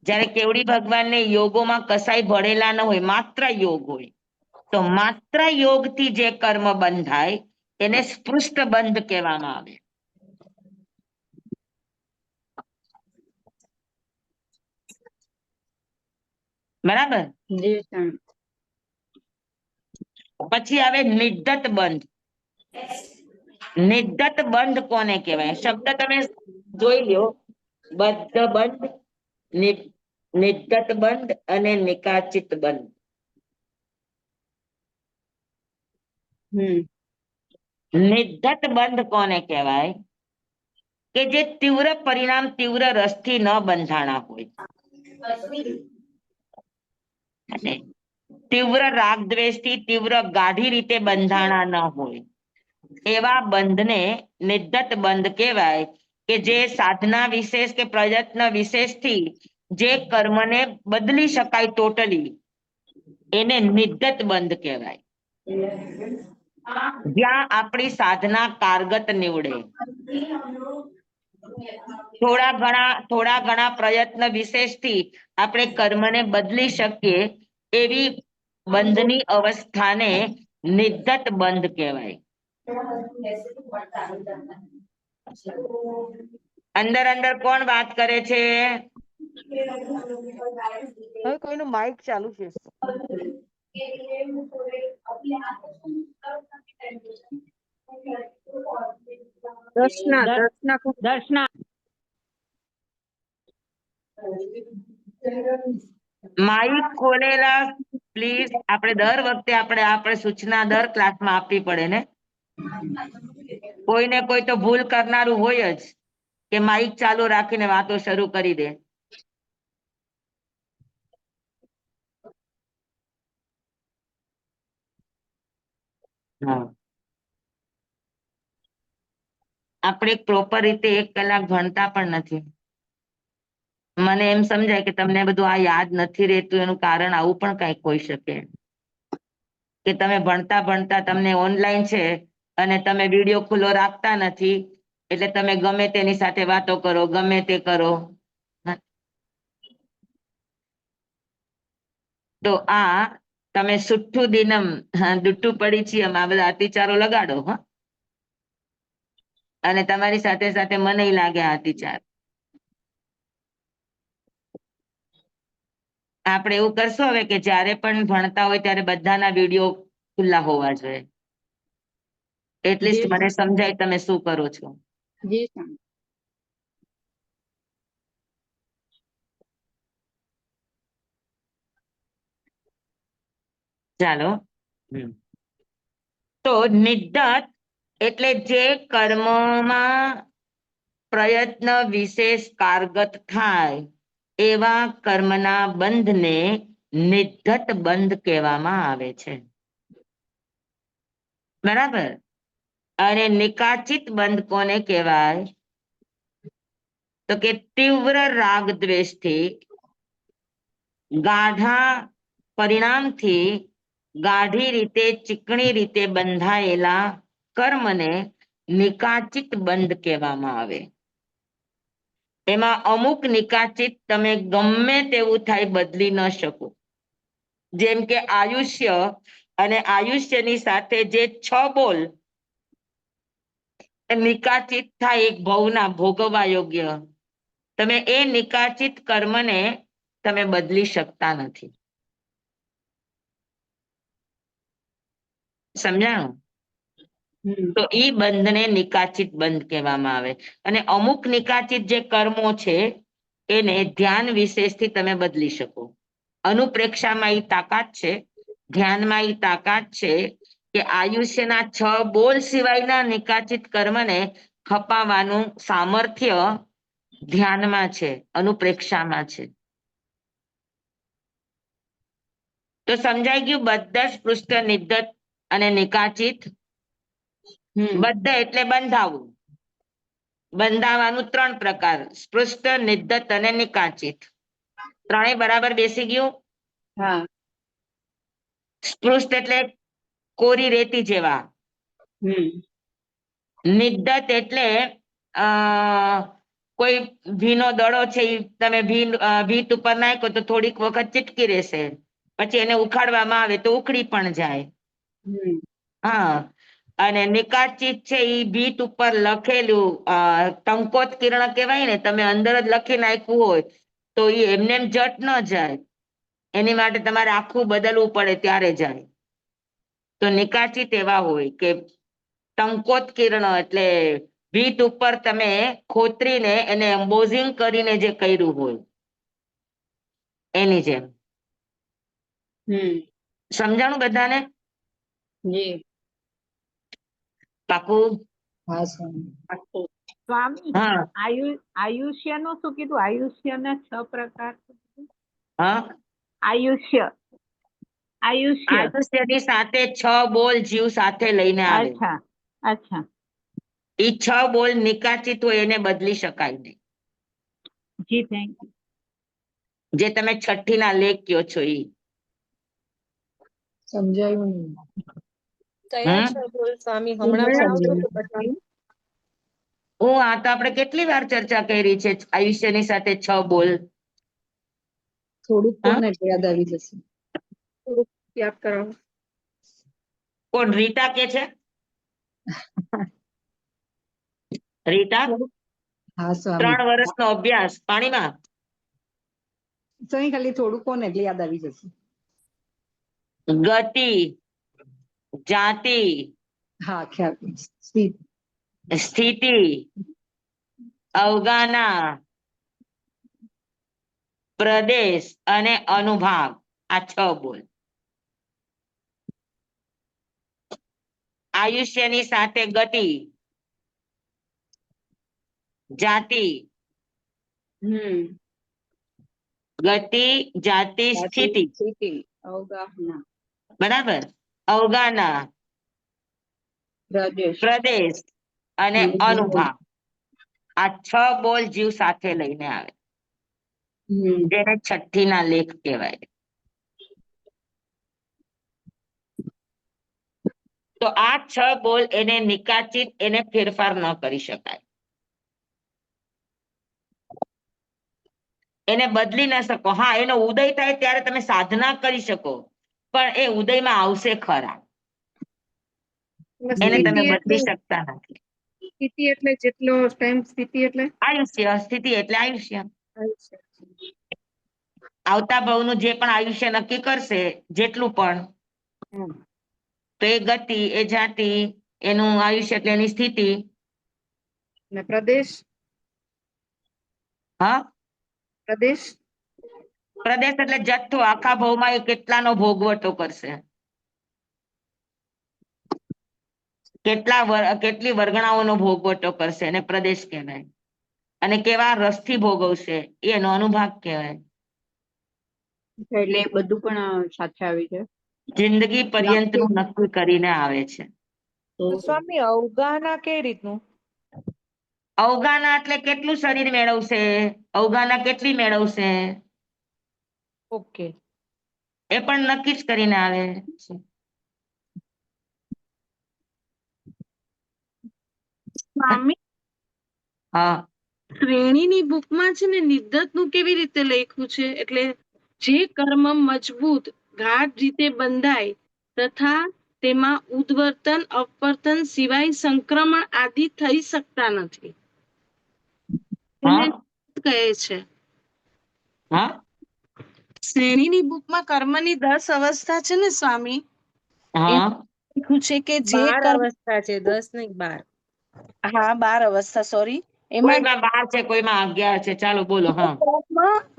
B: જયારે કેવડી ભગવાનને યોગોમાં કસાઈ ભળેલા ન હોય, માત્ર યોગ હોય. તો માત્ર યોગથી જે કર્મ બંધાય એને સ્પૃષ્ટ બંધ કહેવામાં આવે. બરાબર? પછી આવે નિધત બંધ. નિર્ગત બંધ કોને કહેવાય? શબ્દ તમે જોઈ લ્યો, બદ્ધ બંધ, નિર્ગત બંધ અને નિકાચિત બંધ. નિર્ગત બંધ કોને કહેવાય? કે જે તીવ્ર પરિણામ તીવ્ર રસથી ન બંધાણા હોય, અને તીવ્ર રાગ દ્વેષથી તીવ્ર ગાઢી રીતે બંધાણા ન હોય, એવા બંધને નિર્ગત બંધ કહેવાય. કે જે સાધના વિશેષ કે પ્રયત્ન વિશેષથી જે કર્મને બદલી શકાય ટોટલી, એને નિર્ગત બંધ કહેવાય. જ્યાં આપણી સાધના કારગત નીવડે, થોડા ઘણા પ્રયત્ન વિશેષથી આપણે કર્મને બદલી શકીએ એવી બંધની અવસ્થાને નિર્ગત બંધ કહેવાય. અંદર અંદર કોણ વાત કરે છે?
H: હવે કોઈનું માઇક ચાલુ છે.
C: દર્શના
B: માઇક ખોલેલા પ્લીઝ. આપણે દર વખતે આપણે સૂચના દર ક્લાસમાં આપવી પડે ને. કોઈને કોઈ તો ભૂલ કરનારું હોય જ કે માઇક ચાલુ રાખીને વાતો શરૂ કરી દે. આપણે પ્રોપર રીતે 1 કલાક ભણતા પણ નથી. મને એમ સમજાય કે તમને બધું આ યાદ નથી રહેતું, એનું કારણ આવું પણ કઈક હોઈ શકે કે તમે ભણતા ભણતા તમને ઓનલાઈન છે અને તમે વિડીયો ખુલ્લો રાખતા નથી, એટલે તમે ગમે તેની સાથે વાતો કરો, ગમે તે કરો. તો આ તમે સુઠ્ઠું દિનમ દુટ્ટું પરિચયમ આ બધા અતિચારો લગાડો. અને તમારી સાથે સાથે મને લાગે અતિચાર. આપણે એવું કરશું હવે કે જ્યારે પણ ભણતા હોય ત્યારે બધાના વિડીયો ખુલ્લા હોવા જોઈએ. એટલીસ્ટ મને સમજાય તમે શું કરો છો. ચાલો. તો નિર્ગત એટલે જે કર્મમાં પ્રયત્ન વિશેષ કારગત થાય એવા કર્મના બંધને નિર્ગત બંધ કહેવામાં આવે છે. બરાબર. અને નિકાચિત બંધ કોને કહેવાય? તો કે તીવ્ર રાગ દ્વેષથી ગાઢા પરિણામથી ગાઢી રીતે ચીકણી રીતે બંધાયેલા કર્મને નિકાચિત બંધ કહેવામાં આવે. એમાં અમુક નિકાચિત તમે ગમે તેવું થાય બદલી ન શકો. જેમ કે આયુષ્ય, અને આયુષ્યની સાથે જે 6 બોલ નિકાચિત થાય એક ભવના ભોગવવા યોગ્ય, તમે એ નિકાચિત કર્મને તમે બદલી શકતા નથી. સમજાણું? તો એ બંધને નિકાચિત બંધ કહેવામાં આવે. અને અમુક નિકાચિત જે કર્મો છે એને ધ્યાન વિશેષથી તમે બદલી શકો. અનુપ્રેક્ષામાં એ તાકાત છે, ધ્યાનમાં એ તાકાત છે કે આયુષ્યના 6 બોલ સિવાયના નિકાચિત કર્મને ખપાવવાનું સામર્થ્ય ધ્યાનમાં છે, અનુપ્રેક્ષામાં છે. તો સમજાઈ ગયું? બધા જ પૃષ્ઠ નિર્ગત અને નિકાચિત. બધા એટલે બંધાવું. બંધાવાનું 3 પ્રકાર: સ્પૃષ્ટ, નિર્ગત અને નિકાચિત. ત્રણેય બરાબર બેસી ગયું?
C: હા.
B: સ્પૃષ્ટ એટલે કોરી રેતી જેવા. નિર્ગત એટલે કોઈ ભીનો દડો છે એ તમે ભીત ઉપર નાખો તો થોડીક વખત ચીટકી રહેશે, પછી એને ઉખાડવામાં આવે તો ઉખડી પણ જાય. હા. અને નિકાચિત છે એ ભીત ઉપર લખેલું ટંકોત કિરણ કહેવાય ને, તમે અંદર જ લખી નાખ્યું હોય તો એ એમને એમ જટ ન જાય, એની માટે તમારે આખું બદલવું પડે ત્યારે જાય. તો નિકાચિત એવા હોય કે ટંકોત કિરણ એટલે ભીત ઉપર તમે ખોતરીને એને એમ્બોઝિંગ કરીને જે કર્યું હોય એની જેમ. સમજાણું બધાને?
C: જી.
B: પાકું?
I: હા સ્વામી.
C: સ્વામી,
B: હા
C: આયુષ્યનું શું કીધું? આયુષ્યના 6 પ્રકાર.
B: હા.
C: આયુષ્ય.
B: આયુષ્યની સાથે 6 બોલ જીવ સાથે લઈને આવે.
C: અચ્છા અચ્છા.
B: ઈ 6 બોલ નિકાચિત હોય એને બદલી શકાય નહીં.
C: જી થેન્ક યુ.
B: જે તમે 6 ના લેખ કયો છો ઈ.
I: સમજાયું નહીં.
H: કયા
B: હમ?
H: છે બોલ સ્વામી? હમણાં ભણાવજો તો પછી.
B: આ તો આપણે કેટલી વાર ચર્ચા કરી છે આયુષ્યની સાથે 6 બોલ.
I: થોડુંક
B: હા?
I: કોને યાદ આવી જશે.
H: થોડુંક યાદ કરાવો.
B: કોણ રીટા કે છે? રીટા?
I: હા સ્વામી.
B: 3 વર્ષનો અભ્યાસ પાણીમાં.
I: સ્વામી ખાલી થોડુંક કોને એટલે યાદ આવી જશે.
B: ગતિ, જાતિ,
I: હા ખ્યાલ. સ્પીડ.
B: સ્થિતિ, અવગાના, પ્રદેશ અને અનુભાગ. આ 6 બોલ. આયુષ્યની સાથે ગતિ, જાતિ, ગતિ, જાતિ, સ્થિતિ,
C: અવગાહના.
B: બરાબર, અવગાના,
C: પ્રદેશ.
B: પ્રદેશ અને અનુભાગ. આ 6 બોલ જીવ સાથે લઈને આવે. જેને 6 ના લેખ કહેવાય. તો આ 6 બોલ એને નિકાચિત એને ફેરફાર ન કરી શકાય. એને બદલી ના શકો. હા, એનો ઉદય થાય ત્યારે તમે સાધના કરી શકો, પણ એ ઉદયમાં આવશે ખરા. એને તમે બદલી શકતા નથી.
H: સ્થિતિ એટલે જેટલો ટાઈમ સ્થિતિ એટલે
B: આયુષ્ય, સ્થિતિ એટલે આયુષ્ય. આવતા ભવનું જે પણ આયુષ્ય નક્કી કરશે, જેટલું પણ, તો એ ગતિ, એ જાતિ, એનું આયુષ્ય એટલે એની સ્થિતિ.
H: ને પ્રદેશ.
B: હા,
H: પ્રદેશ
B: પ્રદેશ એટલે જથ્થો. આખા ભવમાં એ કેટલાનો ભોગવટો કરશે, કેટલી વર્ગણાઓનો ભોગવટો કરશે એને પ્રદેશ કહેવાય. અને કેવા રસથી ભોગવશે એનો અનુભાગ કહેવાય.
C: એટલે એ બધું પણ સાથે આવી છે.
B: જિંદગી પર્યંતનું નક્કી કરીને આવે છે.
F: તો સ્વામી અવગાહના કઈ રીતનું?
B: અવગાના એટલે કેટલું શરીર મેળવશે, અવગાના કેટલી મેળવશે,
F: ઓકે.
B: એ પણ નક્કી જ કરીને આવે છે.
E: સ્વામી,
B: હા.
E: શ્રેણીની બુકમાં છે ને નિદ્દતનું કેવી રીતે લખ્યું છે? એટલે જે કર્મ મજબૂત ગાઢ રીતે બંધાય તથા તેમાં ઉદ્વર્તન અપવર્તન સિવાય સંક્રમણ આદિ થઈ શકતા નથી એને કહે છે.
B: હા.
E: શ્રેણીની બુકમાં કર્મની 10 અવસ્થા છે ને સ્વામી,
B: હા.
E: લખ્યું છે કે જે
H: 12
E: કર્મ,
H: અવસ્થા છે, 10 નહીં 12.
E: હા 12 અવસ્થા, સોરી. એમાં
B: કોઈમાં 12 છે, કોઈમાં 11 છે. ચાલો બોલો. હા.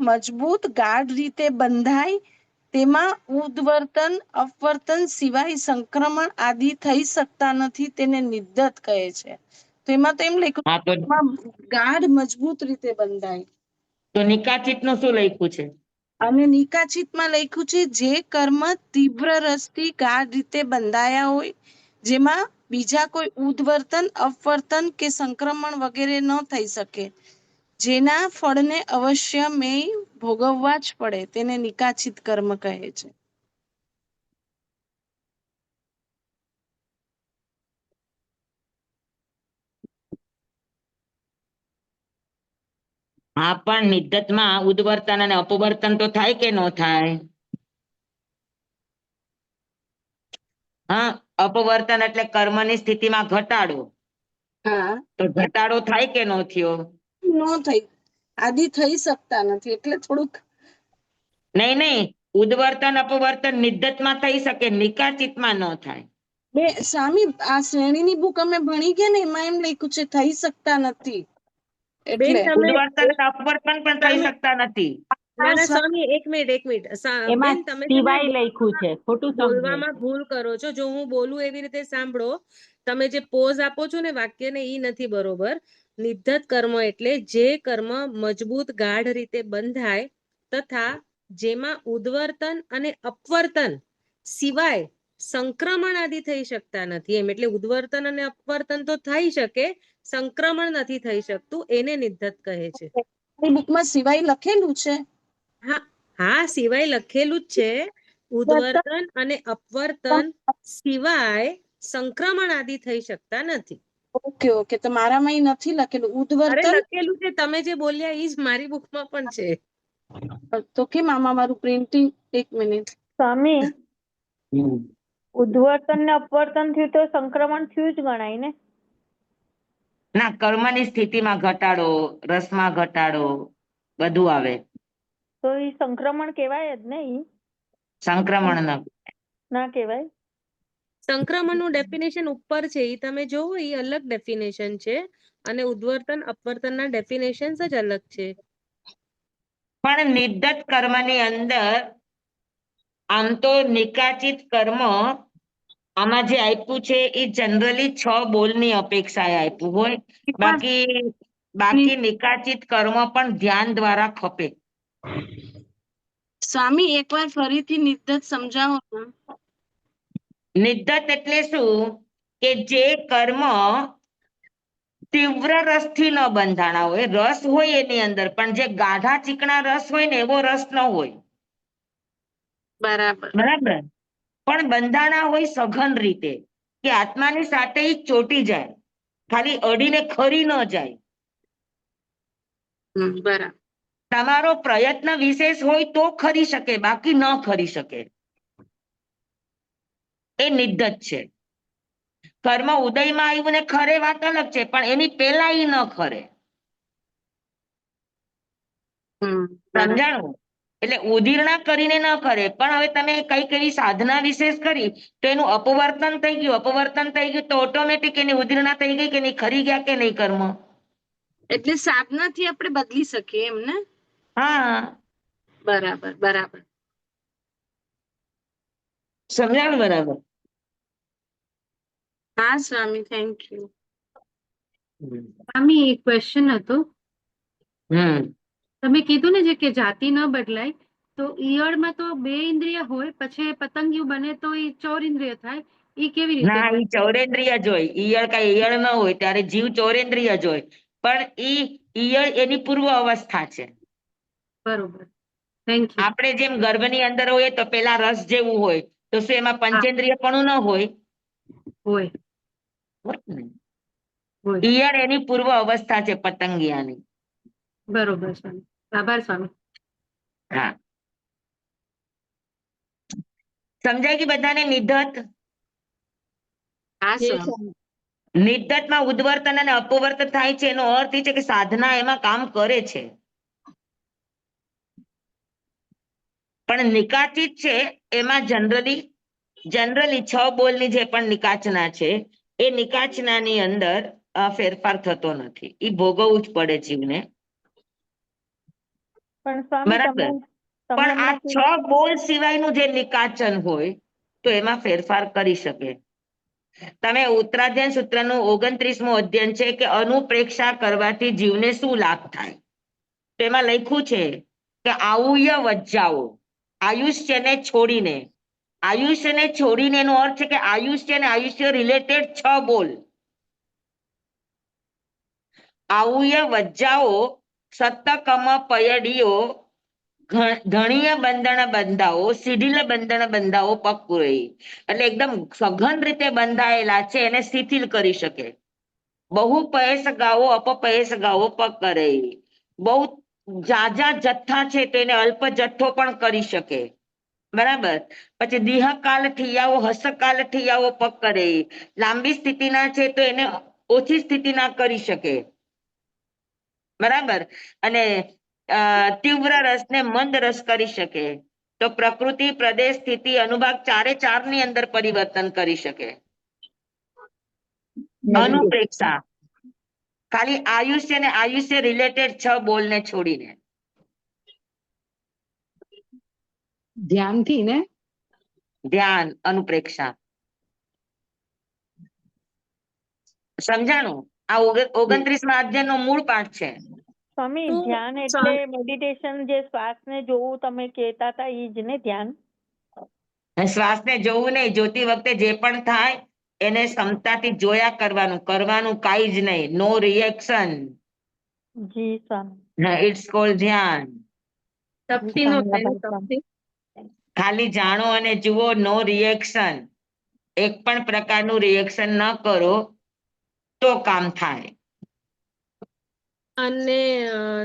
E: મજબૂત ગાઢ રીતે બંધાય તેમાં ઉદ્વર્તન અપવર્તન સિવાય સંક્રમણ આદિ થઈ શકતા નથી તેને નિદ્દત કહે છે. તો એમાં તો એમ લખ્યું ગાઢ મજબૂત રીતે બંધાય.
B: તો નિકાચિત નું શું લખ્યું છે?
E: અને નિકાચિતમાં લખ્યું છે જે કર્મ તીવ્ર રસથી ગાઢ રીતે બંધાયા હોય, જેમાં બીજા કોઈ ઉદ્વર્તન અપવર્તન કે સંક્રમણ વગેરે ન થઈ શકે, જેના ફળને અવશ્ય મેં ભોગવવા જ પડે, તેને નિકાચિત કર્મ કહે છે.
B: હા, પણ નિદ્દતમાં ઉદ્વર્તન અને અપવર્તન તો થાય કે ન થાય? હા, અપવર્તન એટલે કર્મની સ્થિતિમાં ઘટાડો.
E: હા,
B: તો ઘટાડો થાય કે ન થયો?
E: ન થઈ, આદિ થઈ શકતા નથી, એટલે થોડુંક.
B: નહીં, ઉદ્વર્તન અપવર્તન નિદ્દતમાં થઈ શકે, નિકાચિતમાં ન થાય.
E: એ સ્વામી આ શ્રેણીની બુક અમે ભણી ગયા ને એમાં એમ લખ્યું છે થઈ શકતા નથી
H: બેન
E: એટલે
H: તમે
B: ઉદ્વર્તન અને અપવર્તન પણ થઈ શકતા નથી.
H: ના ના સ્વામી એક મિનિટ
A: એમાં
H: બેન તમે છે ને
A: સિવાય લખ્યું છે, ખોટું
H: બોલવામાં
A: સમજાય.
H: ભૂલ કરો છો. જો હું બોલું એવી રીતે સાંભળો. તમે જે પોઝ આપો છો ને વાક્યને ઈ નથી બરોબર. નિધ્ધત કર્મ એટલે જે કર્મ મજબૂત ગાઢ રીતે બંધાય તથા જેમાં ઉદ્વર્તન અને અપવર્તન સિવાય સંક્રમણ આદિ થઈ શકતા નથી એમ. એટલે ઉદ્વર્તન અને અપવર્તન તો થઈ શકે, સંક્રમણ નથી થઈ શકતું, એને નિધ્ધત કહે છે.
E: બુકમાં સિવાય લખેલું છે.
H: હા હા સિવાય લખેલું જ છે. ઉદ્વર્તન અને અપવર્તન સિવાય સંક્રમણ આદિ થઈ શકતા નથી.
E: ઓકે ઓકે, તો મારામાં ઈ નથી લખેલું
H: અરે
E: ઉદ્વર્તન.
H: લખેલું છે, તમે જે બોલ્યા ઈ જ મારી બુકમાં પણ છે.
E: તો કેમ આમાં મારું પ્રિન્ટિંગ, એક મિનિટ.
G: સ્વામી,
B: હમ.
G: ઉદ્વર્તન ને અપવર્તન થયું તો સંક્રમણ થયું જ ગણાય ને.
B: ના, કર્મની સ્થિતિમાં ઘટાડો, રસમાં ઘટાડો બધું આવે.
G: તો એ સંક્રમણ કહેવાય જ ને. ઈ
B: સંક્રમણ
G: ના કહેવાય.
H: સંક્રમણનું ડેફિનેશન ઉપર છે, ઈ તમે જોવો, ઈ અલગ ડેફિનેશન છે અને ઉદ્વર્તન અપવર્તનના ડેફિનેશન્સ જ અલગ છે.
B: પણ નિર્દત્ત કર્મની અંદર આમ તો નિકાચિત કર્મ આમાં જે આપ્યું છે એ જનરલી 6 બોલની અપેક્ષાએ આપ્યું હોય. બાકી નિકાચિત કર્મ પણ ધ્યાન દ્વારા ખપે.
E: સ્વામી એકવાર ફરીથી નિર્દત સમજાવો ને.
B: નિર્દત્ત એટલે શું કે જે કર્મ તીવ્ર રસથી ન બંધાણા હોય, રસ હોય એની અંદર પણ જે ગાઢા ચીકણા રસ હોય ને એવો રસ ન હોય.
E: બરાબર.
B: બરાબર, પણ બંધાણા હોય સઘન રીતે કે આત્માની સાથે ઈ ચોટી જાય, ખાલી અડીને ખરી ન જાય.
E: બરાબર.
B: તમારો પ્રયત્ન વિશેષ હોય તો ખરી શકે, બાકી ન ખરી શકે. એ નિર્દત્ત છે. કર્મ ઉદયમાં આવ્યું ને ખરે વાત અલગ છે, પણ એની પેલા ઈ ન ખરે. સમજાણું? એટલે ઉદીર્ણા કરીને ન કરે, પણ હવે તમે કઈક એવી સાધના વિશેષ કરી તો એનું અપવર્તન થઈ ગયું તો ઓટોમેટિક એની ઉદીર્ણા થઈ ગઈ કે નહીં, ખરી ગયા કે નહીં કર્મ.
E: એટલે સાધનાથી આપણે બદલી શકીએ એમ ને.
B: હા,
E: બરાબર બરાબર.
B: સમજાણું? બરાબર.
E: હા સ્વામી, થેન્ક યુ.
D: સ્વામી એક ક્વેશ્ચન હતો.
B: હમ.
D: તમે કીધું ને જે કે જાતિ ન બદલાય, તો ઈયળમાં તો 2 ઇન્દ્રિય હોય, પછી પતંગિયું બને તો એ 4 ઇન્દ્રિય થાય. એ કેવી રીતે
B: ના,
D: થાય?
B: ઈ ચૌરેન્દ્રિય જ હોય. ઈયળ કઈ ઈયળ ન હોય ત્યારે જીવ ચૌરેન્દ્રિય જ હોય, પણ ઈયળ એની પૂર્વ અવસ્થા છે.
D: બરોબર, થેન્ક યુ.
B: આપણે જેમ ગર્ભની અંદર હોય તો પેલા રસ જેવું હોય, તો શું એમાં પંચેન્દ્રિય પણ ન હોય?
D: હોય.
B: ઈયળ એની પૂર્વ અવસ્થા છે પતંગિયાની.
D: બરોબર સ્વામી, આભાર સ્વામી.
B: હા, સમજાય કે બધાને નિધત?
E: હા સ્વામી.
B: નિર્દત્તમાં ઉદ્વર્તન અને અપવર્તન થાય છે, એનો અર્થ એ છે કે સાધના એમાં કામ કરે છે. પણ નિકાચિત છે એમાં જનરલી 6 બોલની જે પણ નિકાચના છે એ નિકાચનાની અંદર ફેરફાર થતો નથી, એ ભોગવવું જ પડે જીવને.
G: પણ સ્વામી
B: બરાબર,
G: તમે
B: પણ આ
G: હમણાં
B: 6 બોલ સિવાયનું જે નિકાચન હોય તો એમાં ફેરફાર કરી શકે. તમે ઉત્તરાધ્યાય સૂત્રનું 29મું અધ્યયન છે કે અનુપ્રેક્ષા કરવાથી જીવને શું લાભ થાય. તો એમાં લખ્યું છે કે આયુષ્ય વજ્જાઓ, આયુષ્યને છોડીને એનો અર્થ છે કે આયુષ્ય અને આયુષ્ય રિલેટેડ 6 બોલ. આવુય વજ્જાઓ સતકમ પયડીઓ ધણીય બંધન બંધાઓ સીઢીલ બંધન બંધાઓ પકુરઈ. એટલે એકદમ સઘન રીતે બંધાયેલા છે, એને શિથિલ કરી શકે. બહુ પયસ ગાઓ અપપયસ ગાઓ પગ કરે. બહુ જાજા જથ્થા છે તો એને અલ્પ જથ્થો પણ કરી શકે. બરાબર, પછી દીહકાલ ઠિયાવો હસકાલ ઠિયાવો પગ કરે. લાંબી સ્થિતિના છે તો એને ઓછી સ્થિતિના કરી શકે. બરાબર, અને તીવ્ર રસને મંદ રસ કરી શકે. તો પ્રકૃતિ, પ્રદેશ, સ્થિતિ, અનુભાગ 4 ની અંદર પરિવર્તન કરી શકે. અનુપ્રેક્ષા ખાલી આયુષ્ય ને આયુષ્ય રિલેટેડ 6 બોલ ને છોડીને
I: ધ્યાનથી ને
B: ધ્યાન અનુપ્રેક્ષા સમજાણું? આ 29મા અધ્યાયનો મૂળ પાઠ છે.
G: સ્વામી
H: તો
G: ધ્યાન એટલે મેડિટેશન જે શ્વાસને જોવું તમે કહેતા હતા ઈ જ ને ધ્યાન?
B: શ્વાસને જોવું નહીં, જોતી વખતે જે પણ થાય એને ક્ષમતાથી જોયા કરવાનું કાંઈ જ નહીં. No reaction.
G: જી સ્વામી.
B: ઇટ્સ કોલ્ડ ધ્યાન.
H: તપથી નો થાય ને, તપથી.
B: ખાલી જાણો અને જુઓ, નો રિએક્શન. એક પણ પ્રકારનું રિએક્શન ન કરો તો કામ થાય.
H: અને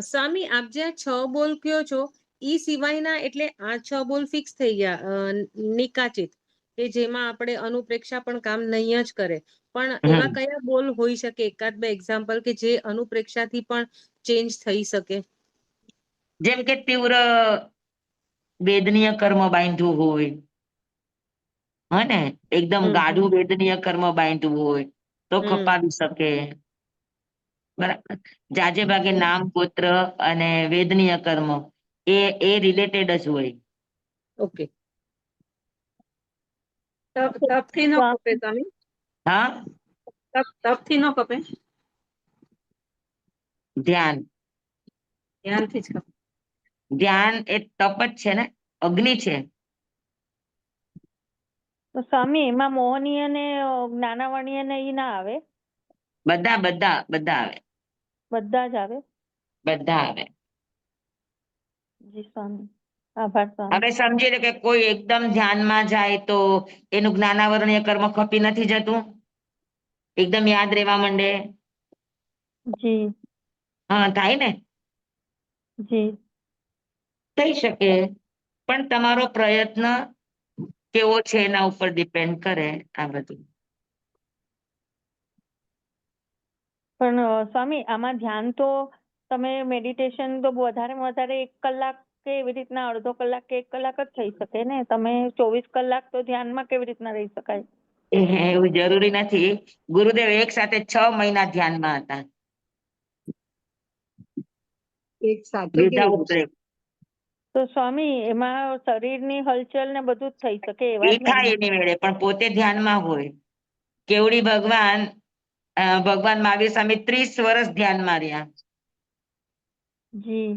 H: સ્વામી આપ જે આ 6 બોલ કયો છો ઈ સિવાયના, એટલે આ 6 બોલ ફિક્સ થઈ ગયા નિકાચિત, કે જેમાં આપણે અનુપ્રેક્ષા પણ કામ નહીં જ કરે, પણ એવા કયા બોલ હોઈ શકે, એકાદ બે એક્ઝામ્પલ કે જે અનુપ્રેક્ષાથી પણ ચેન્જ થઈ શકે?
B: જેમ કે તીવ્ર વેદનીય કર્મ બાંધ્યું હોય, હને એકદમ ગાઢું વેદનીય કર્મ બાંધ્યું હોય તો ખપાવી શકે. બરાબર. જાજે ભાગે નામ ગોત્ર અને વેદનીય કર્મ એ રિલેટેડ જ હોય.
H: ઓકે. તપથી નો કપે સ્વામી?
B: હા,
H: તપથી નો કપે?
B: ધ્યાન.
H: ધ્યાનથી જ કપે.
B: ધ્યાન એ તપ જ છે ને, અગ્નિ છે.
G: તો સ્વામી એમાં મોહનીય ને જ્ઞાનાવર્ણીય ને ઈ ના આવે?
B: બધા બધા બધા આવે.
G: બધા જ આવે?
B: બધા આવે.
G: જી સ્વામી, આભાર સ્વામી.
B: હવે સમજી લો કે કોઈ એકદમ ધ્યાનમાં જાય તો એનું જ્ઞાનાવરણીય કર્મ ખપી નથી જતું, એકદમ યાદ રહેવા માંડે.
G: જી.
B: હા, થાય ને?
G: જી.
B: થઈ શકે, પણ તમારો પ્રયત્ન કેવો છે એના ઉપર ડિપેન્ડ કરે આ બધું.
G: પણ સ્વામી આમાં ધ્યાન તો તમે મેડિટેશન તો વધારે 1 કલાક કે એવી રીતના અડધો કલાક કે 1 કલાક જ થઈ શકે ને? તમે 24 કલાક તો ધ્યાનમાં કેવી રીતના રહી શકાય?
B: એવું જરૂરી નથી. ગુરુદેવ એક સાથે 6 મહિના ધ્યાનમાં હતા.
I: એક સાથે
B: વિધાઉટ
I: કેવું?
B: બ્રેક.
G: તો સ્વામી એમાં શરીરની હલચલ ને બધું જ થઈ શકે
B: એ
G: એવા જ
B: થાય
G: ને?
B: એની વેળે, પણ પોતે ધ્યાનમાં હોય. કેવડી ભગવાન મહાવીર સ્વામી 30 વર્ષ ધ્યાનમાં રહ્યા.
G: જી.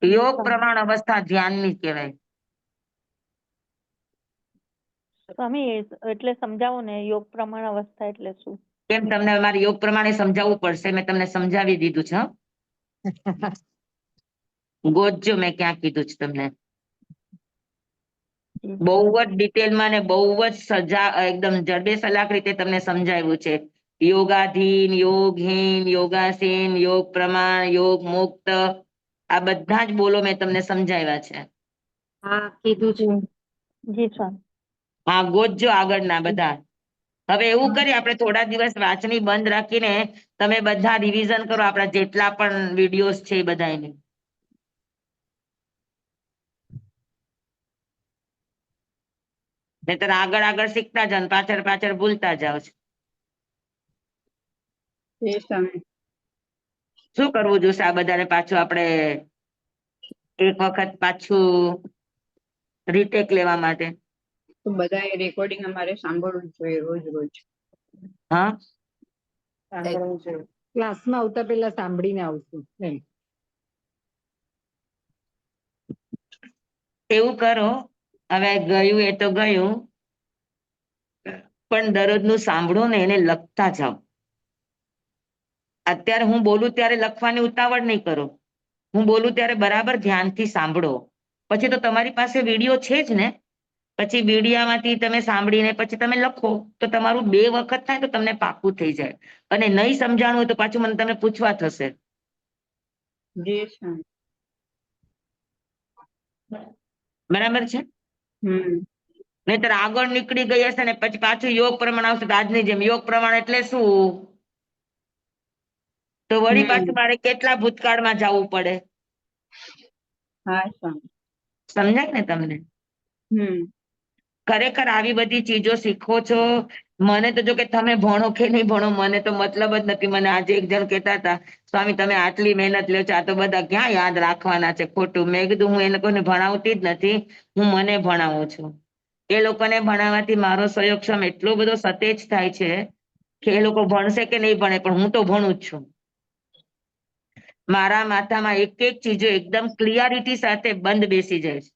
B: યોગ પ્રમાણ અવસ્થા ધ્યાનની કહેવાય.
G: સ્વામી એટલે સમજાવો ને, યોગ પ્રમાણ અવસ્થા એટલે શું?
B: કેમ તમને મારે યોગ પ્રમાણે સમજાવવું પડશે? મેં તમને સમજાવી દીધું છે. ગોતજો મેં ક્યાં કીધું છે તમને. બહુ જ ડિટેલમાં ને બહુ જ એકદમ જડબે સલાક રીતે તમને સમજાવ્યું છે. યોગાધીન, યોગહીન, યોગાસીન, યોગ પ્રમાણ, યોગ મુક્ત, આ બધા જ બોલો મેં તમને સમજાવ્યા છે.
A: હા, કીધું છે.
G: જી સ્વામી.
B: હા, ગોતજો આગળના બધા. હવે એવું કરીએ, આપણે થોડા દિવસ વાંચણી બંધ રાખીને તમે બધા રિવિઝન કરો, આપણા જેટલા પણ વિડીયોઝ છે એ બધા એની. નહીતર આગળ શીખતા જાઓ, પાછળ ભૂલતા જાઓ છો. શું કરવું જોઈશે આ બધાને? પાછું આપણે એક વખત પાછું રીટેક લેવા માટે.
C: તો બધા રેકોર્ડિંગ અમારે સાંભળવું જોઈએ રોજ.
B: હા,
I: ક્લાસમાં આવતા પહેલા સાંભળીને આવશું એમ.
B: એવું કરો. હવે ગયું એ તો ગયું, પણ દરરોજનું સાંભળો ને એને લખતા જાઓ. અત્યારે હું બોલું ત્યારે લખવાની ઉતાવળ નહીં કરો. હું બોલું ત્યારે બરાબર ધ્યાનથી સાંભળો. પછી તો તમારી પાસે વિડીયો છે જ ને, પછી વિડીયામાંથી તમે સાંભળીને પછી તમે લખો તો તમારું 2 વખત થાય તો તમને પાકું થઈ જાય. અને નહીં સમજાણું હોય તો પાછું મને તમને પૂછવા થશે. બરાબર છે? નહીતર આગળ નીકળી ગઈ હશે ને પછી પાછું યોગ પ્રમાણ આવશે તો આજની જેમ યોગ પ્રમાણ એટલે શું, તો વળી પાછું મારે કેટલા ભૂતકાળમાં જવું પડે. સમજાય ને તમને? ખરેખર આવી બધી ચીજો શીખો છો. મને તો જો કે તમે ભણો કે નહીં ભણો મને તો મતલબ જ નથી. મને આજે એક જણ કહેતા હતા, સ્વામી તમે આટલી મહેનત લ્યો છો, આ તો બધા ક્યાં યાદ રાખવાના છે, ખોટું. મેં કીધું હું એ લોકોને ભણાવતી જ નથી, હું મને ભણાવું છું. એ લોકોને ભણાવવાથી મારો સહયોગક્ષમ એટલો બધો સતેજ થાય છે કે એ લોકો ભણશે કે નહીં ભણે, પણ હું તો ભણું જ છું. મારા માથામાં એક એક ચીજો એકદમ ક્લિયરિટી સાથે બંધ બેસી જાય છે.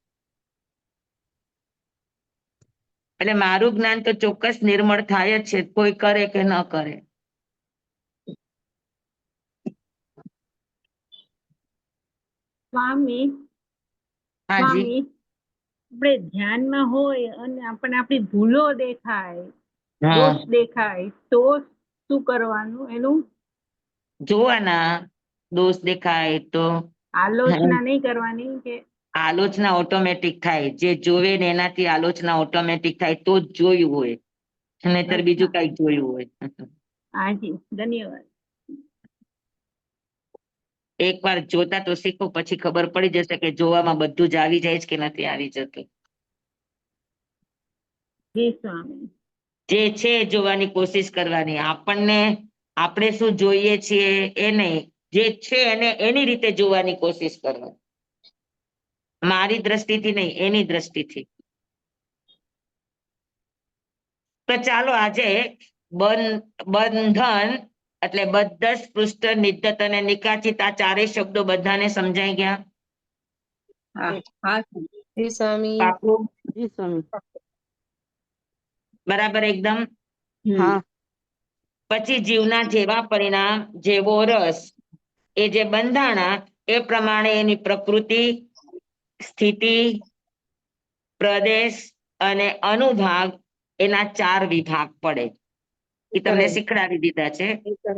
B: એટલે મારું જ્ઞાન તો ચોક્કસ નિર્મળ થાય જ છે, કોઈ કરે કે ન કરે.
J: સ્વામી
B: હાજી.
J: સ્વામી આપણે ધ્યાનમાં હોય અને આપણને આપણી ભૂલો દેખાય,
B: હા,
J: દોષ દેખાય તો શું કરવાનું એનું?
B: જોવાના. દોષ દેખાય તો
J: આલોચના નહીં કરવાની કે
B: આલોચના ઓટોમેટિક થાય. જે જોવે ને એનાથી આલોચના ઓટોમેટિક થાય તો જ જોયું હોય, નહીતર બીજું કઈ જોયું હોય.
J: હાજી, ધન્યવાદ.
B: એકવાર જોતા તો શીખો, પછી ખબર પડી જશે કે જોવામાં બધું જ આવી જાય છે કે નથી આવી જતું.
J: જી સ્વામી.
B: જે છે એ જોવાની કોશિશ કરવાની. આપણને આપણે શું જોઈએ છીએ એ નહીં, જે છે એને એની રીતે જોવાની કોશિશ કરવાની. મારી દ્રષ્ટિથી નહીં, એની દ્રષ્ટિથી. તો ચાલો આજે બંધન એટલે બદ્ધ, સ્પૃષ્ટ, નિદ્ધત અને નિકાચિત આ ચારેય શબ્દો બધાને સમજાઈ ગયા?
C: હા
H: જી સ્વામી.
B: પાકું?
E: જી સ્વામી.
B: બરાબર એકદમ?
E: હા.
B: પછી જીવના જેવા પરિણામ જેવો રસ, એ જે બંધાણા એ પ્રમાણે એની પ્રકૃતિ, સ્થિતિ, પ્રદેશ અને અનુભાગ એના 4 વિભાગ પડે. એ તમને શીખડાવી દીધા છે.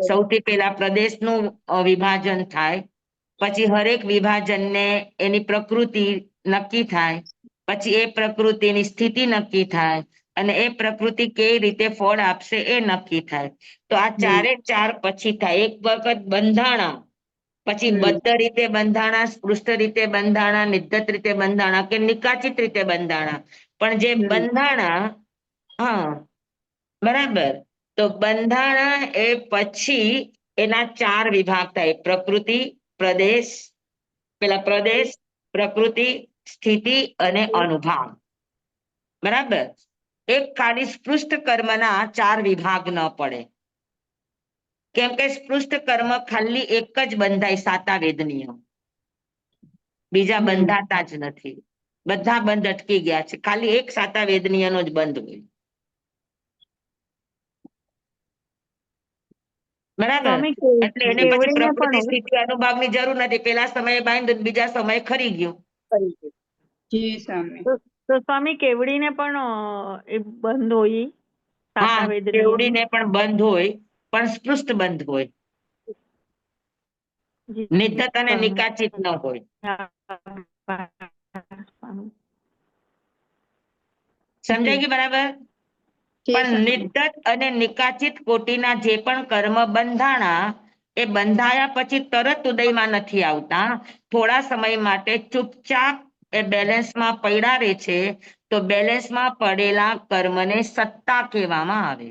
B: સૌથી પહેલા પ્રદેશનું વિભાજન થાય, પછી હરેક વિભાજનને એની પ્રકૃતિ નક્કી થાય, પછી એ પ્રકૃતિની સ્થિતિ નક્કી થાય, અને એ પ્રકૃતિ કેવી રીતે ફળ આપશે એ નક્કી થાય. તો આ 4 પછી થાય. એક વખત બંધાણા, પછી બદ્ધ રીતે બંધાણા, સ્પૃષ્ટ રીતે બંધાણા, નિદ્ધત રીતે બંધાણા કે નિકાચિત રીતે બંધાણા. પણ જે બંધાણા, હા બરાબર, તો બંધાણા એ પછી એના 4 વિભાગ થાય. પ્રકૃતિ, પ્રદેશ, પેલા પ્રદેશ, પ્રકૃતિ, સ્થિતિ અને અનુભાગ. બરાબર. એક ખાલી સ્પૃષ્ટ કર્મના 4 વિભાગ ન પડે, કેમ કે સ્પૃષ્ટ કર્મ ખાલી એક જ બંધાય, સાતાવેદ નિયમ. બીજા બંધાતા જ નથી. બધા બંધ અટકી ગયા છે, ખાલી એક સાતાવેદ નિયમનો જ બંધ હોય. બરાબર.
G: સ્વામી
B: એટલે એને પછી
G: કેવડીને
B: પ્રકૃતિ,
G: પણ
B: સ્થિતિ, અનુભાગની જરૂર નથી. પેલા સમયે બાંધ્યું, બીજા સમયે ખરી ગયું.
C: જી સ્વામી.
G: તો સ્વામી કેવડીને પણ એ બંધ હોય
B: હા,
G: સાતાવેદ નિયમ?
B: કેવડીને પણ બંધ હોય, પણ સ્પૃષ્ટ બંધ હોય.
G: જી
B: નિદ્ધત અને
G: સ્વામી.
B: નિકાચિત ન હોય.
G: સ્વામી.
B: સમજાય
G: જી.
B: ગયું બરાબર?
C: જી
B: પણ
C: સ્વામી.
B: નિદ્ધત અને નિકાચિત કોટીના જે પણ કર્મ બંધાણા, એ બંધાયા પછી તરત ઉદયમાં નથી આવતા. થોડા સમય માટે ચૂપચાપ એ બેલેન્સમાં પડ્યા રહે છે. તો બેલેન્સમાં પડેલા કર્મને સત્તા કહેવામાં આવે.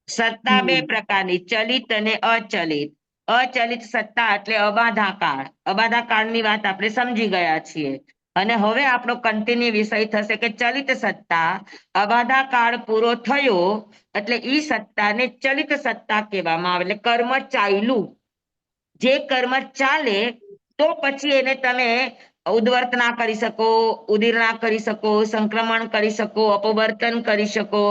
B: સત્તા 2 પ્રકારની, ચલિત અને અચલિત. અચલિત સત્તા એટલે અબાધા કાળ. અબાધા કાળની વાત આપણે સમજી ગયા છીએ. અને હવે આપણો કન્ટિન્યુ વિષય થશે કે ચલિત સત્તા. અબાધા કાળ પૂરો થયો એટલે ઈ સત્તાને ચલિત સત્તા કહેવામાં આવે. એટલે કર્મ ચાલ્યું. જે કર્મ ચાલે તો પછી એને તમે ઉદ્વર્તના કરી શકો, ઉદીરણા કરી શકો, સંક્રમણ કરી શકો, અપવર્તન કરી શકો,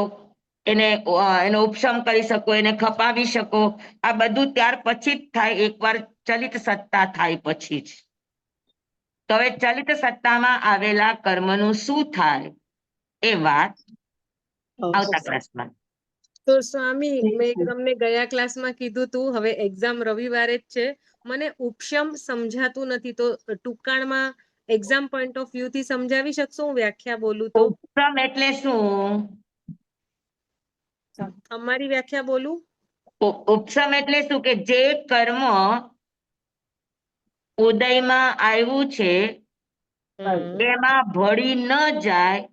B: એનો ઉપશમ કરી શકો, એને ખપાવી શકો. આ બધું ત્યાર પછી જ થાય, એકવાર ચલિત સત્તા થાય પછી જ. તો હવે ચલિત સત્તામાં આવેલા કર્મનું શું થાય એ વાત આવતા ક્લાસમાં.
H: તો સ્વામી મેં તમને ગયા ક્લાસમાં કીધું તું, હવે એક્ઝામ રવિવારે જ છે, મને ઉપશમ સમજાતું નથી, તો ટૂંકાણમાં એક્ઝામ પોઈન્ટ ઓફ વ્યૂ થી સમજાવી શકશો? હું વ્યાખ્યા બોલું તો.
B: ઉપક્રમ એટલે શું?
H: અમારી વ્યાખ્યા બોલું?
B: ઉપસમ એટલે શું કે જે કર્મ ઉદયમાં આવ્યું છે
H: હમ
B: એમાં ભળી ન જાય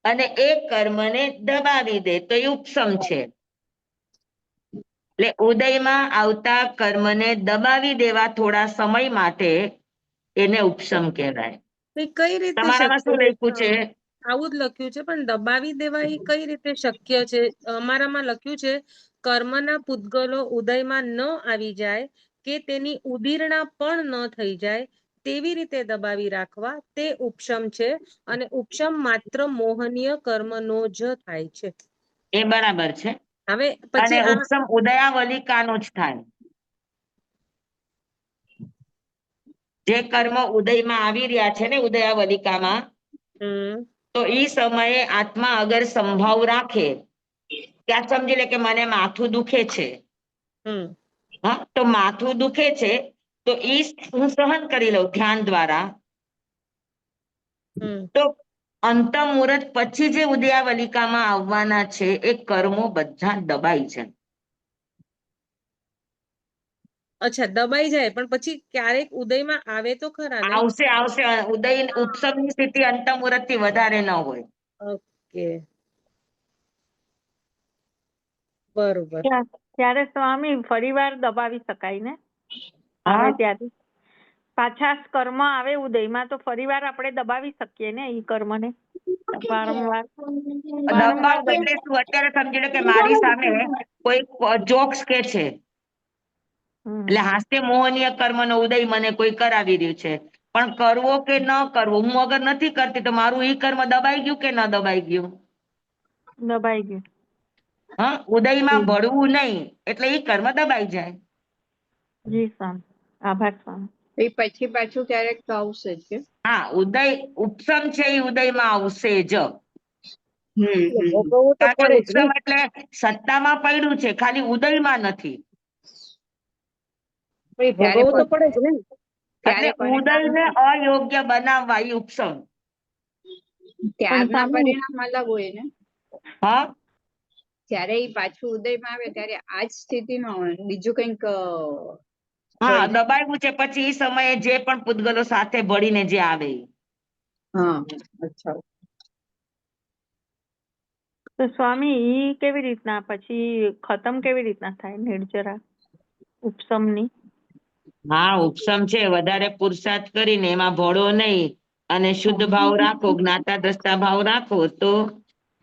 B: અને એ કર્મને દબાવી દે તો એ ઉપસમ છે. એટલે ઉદયમાં આવતા કર્મને દબાવી દેવા થોડા સમય માટે એને ઉપસમ કહેવાય.
H: તો એ કઈ રીતે
B: તમારામાં શું
H: શક્ય
B: લખ્યું છે?
H: આવું જ લખ્યું છે પણ દબાવી દેવા એ કઈ રીતે શક્ય છે? અમારામાં લખ્યું છે કર્મના પૂતગલો ઉદયમાં ન આવી જાય કે તેની ઉદીરણા પણ ન થઈ જાય તેવી રીતે દબાવી રાખવા તે ઉપશમ છે અને ઉપશમ માત્ર મોહનીય કર્મનો જ થાય છે.
B: એ બરાબર છે.
H: હવે
B: અને
H: પછી આ
B: ઉપસમ ઉદયાવલિકાનો જ થાય. જે કર્મ ઉદયમાં આવી રહ્યા છે ને ઉદયાવલિકામાં,
H: હમ
B: તો એ સમયે આત્મા અગર સંભાવ રાખે ત્યાં સમજી લે કે મને માથું દુખે છે,
H: હમ
B: હા, તો માથું દુખે છે તો ઈ હું સહન કરી લઉં ધ્યાન દ્વારા,
H: હમ
B: તો અંતમ મુહૂર્ત પછી જે ઉદયાવલિકામાં આવવાના છે એ કર્મો બધા દબાઈ છે.
H: અચ્છા દબાઈ જાય પણ પછી ક્યારેક ઉદયમાં આવે તો ખરા ને?
B: આવશે આવશે ઉદય ઉપસમની સ્થિતિ અંતમ મુહૂર્ત થી વધારે ન હોય.
H: ઓકે બરોબર.
G: ત્યારે સ્વામી ફરીવાર દબાવી શકાય ને?
B: હા,
G: આવે ત્યારે પાછા કર્મ આવે ઉદયમાં તો ફરીવાર આપણે દબાવી શકીએ ને એ કર્મને વારંવાર વારંવાર
B: દબાવ એટલે શું? અત્યારે સમજી લો કે મારી સામે કોઈ જોક્સ કે છે, એટલે હાસ્ય મોહનીય કર્મનો ઉદય મને કોઈ કરાવી રહ્યું છે, પણ કરવો કે ન કરવો હું અગર નથી કરતી તો મારું ઈ કર્મ દબાઈ ગયું કે ન દબાઈ ગયું?
G: દબાઈ ગયું.
B: હા, ઉદયમાં ભળવું નહીં એટલે ઈ કર્મ દબાઈ જાય.
G: જી સ્વામી, આભાર સ્વામી.
C: એ પછી પાછું ક્યારેક તો આવશે જ કે
B: હા, ઉદય ઉપસમ છે એ ઉદયમાં આવશે જ.
H: ભોગવવું તો
B: કારણ કે
H: પડે જ ને.
B: ઉપસમ એટલે સત્તામાં પડ્યું છે, ખાલી ઉદયમાં નથી.
C: ત્યારે
H: ભોગવવું તો પડે જ ને.
B: એટલે
C: ત્યારે પરિણામ
B: ઉદયને અયોગ્ય બનાવવા એ ઉપસમ.
G: પણ
C: ત્યારના
G: સ્વામી
C: પરિણામ અલગ હોય ને.
B: હા,
C: જ્યારે એ પાછું ઉદયમાં આવે ત્યારે આજ સ્થિતિ ન હોય, બીજું કંઈક
B: હા,
C: હોય.
B: દબાવ્યું છે પછી એ સમયે જે પણ પૂતગલો સાથે ભળીને જે આવે ઈ.
C: હા, અચ્છા.
G: તો સ્વામી ઈ કેવી રીતના પછી ખતમ કેવી રીતના થાય નિર્જરા ઉપસમની?
B: હા, ઉપસમ છે વધારે પુરુષાર્થ કરીને એમાં ભળો નહીં અને શુદ્ધ ભાવ રાખો, જ્ઞાતા દ્રષ્ટા ભાવ રાખો તો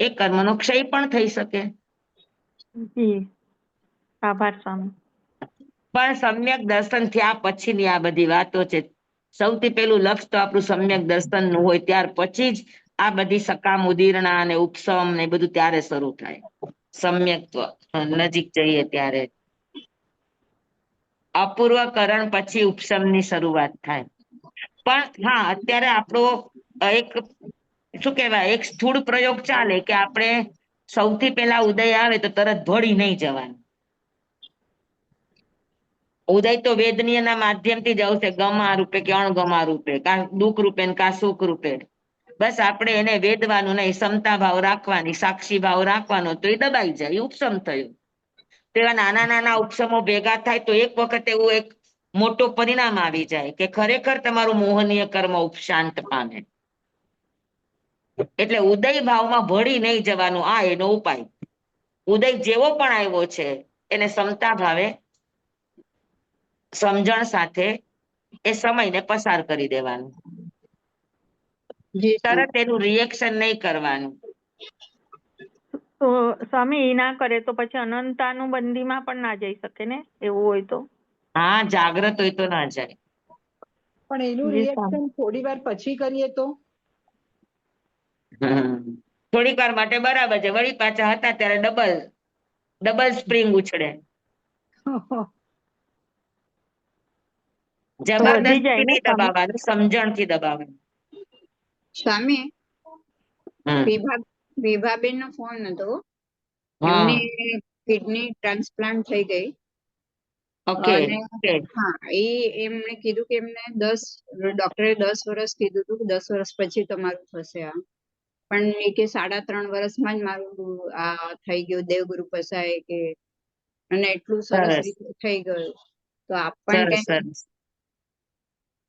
B: એ કર્મનો ક્ષય પણ થઈ શકે.
G: જી આભાર સ્વામી.
B: પણ સમ્યક દર્શન થયા પછીની આ બધી વાતો છે. સૌથી પેલું લક્ષ્ય તો આપણું સમ્યક દર્શન નું હોય, ત્યાર પછી જ આ બધી સકામ ઉદીરણા અને ઉપસમ ને બધું ત્યારે શરૂ થાય. સમ્યક્ત્વ નજીક જઈએ ત્યારે અપૂર્વકરણ પછી ઉપસમની શરૂઆત થાય. પણ હા, અત્યારે આપણો એક શું કેવાય એક સ્થૂળ પ્રયોગ ચાલે કે આપણે સૌથી પેલા ઉદય આવે તો તરત ભળી નહીં જવાનું. ઉદય તો વેદનીય માધ્યમથી જ આવશે, ગમા રૂપે કે અણગમા રૂપે, કા દુઃખ રૂપે કા સુખ રૂપે. બસ આપણે એને વેદવાનું નહીં, ક્ષમતા ભાવ રાખવાની, સાક્ષી ભાવ રાખવાનો તો એ દબાઈ જાય, એ ઉપસમ થયું. તો એવા નાના નાના ઉપસમો ભેગા થાય તો એક વખત એવું એક મોટું પરિણામ આવી જાય કે ખરેખર તમારું મોહનીય કર્મ ઉપશાંત પામે. એટલે ઉદય ભાવમાં ભળી નહીં જવાનું, આ એનો ઉપાય. ઉદય જેવો પણ આવ્યો છે એને ક્ષમતા ભાવે સમજણ સાથે એ સમયને પસાર કરી દેવાનું.
C: જી સ્વામી.
B: તરત એનું રિએક્શન નહીં કરવાનું.
G: તો સ્વામી એ ના કરે તો પછી અનંતાનુબંધીમાં પણ ના જઈ શકે ને એવું હોય તો?
B: હા, જાગ્રત હોય તો ના જાય.
I: પણ એનું
G: જી સ્વામી.
I: રિએક્શન થોડી વાર પછી કરીએ તો?
B: થોડીક વાર માટે બરાબર છે, વળી પાછા હતા ત્યારે ડબલ ડબલ સ્પ્રિંગ ઉછળે.
G: તો વધી જાય
B: જબરદસ્તી
G: ને
B: નહીં
G: સ્વામી?
B: દબાવવાનું, સમજણથી દબાવવાનું.
C: સ્વામી,
B: હમ.
C: વિભાબેન નો ફોન હતો.
B: હા,
C: એમને કિડની ટ્રાન્સપ્લાન્ટ થઈ ગઈ
B: ઓકે
C: અને
B: ઓકે.
C: હા, એમણે કીધું કે એમને ડોક્ટરે 10 વર્ષ કીધું હતું કે 10 વર્ષ પછી તમારું થશે આ. પણ એ કે 3.5 વર્ષમાં જ મારું આ થઈ ગયું, દેવગુરુ પસાય કે, અને એટલું સરસ
B: સરસ
C: રીતે થઈ ગયું. તો આપ પણ
B: સરસ
C: ક્યાંક
B: સરસ.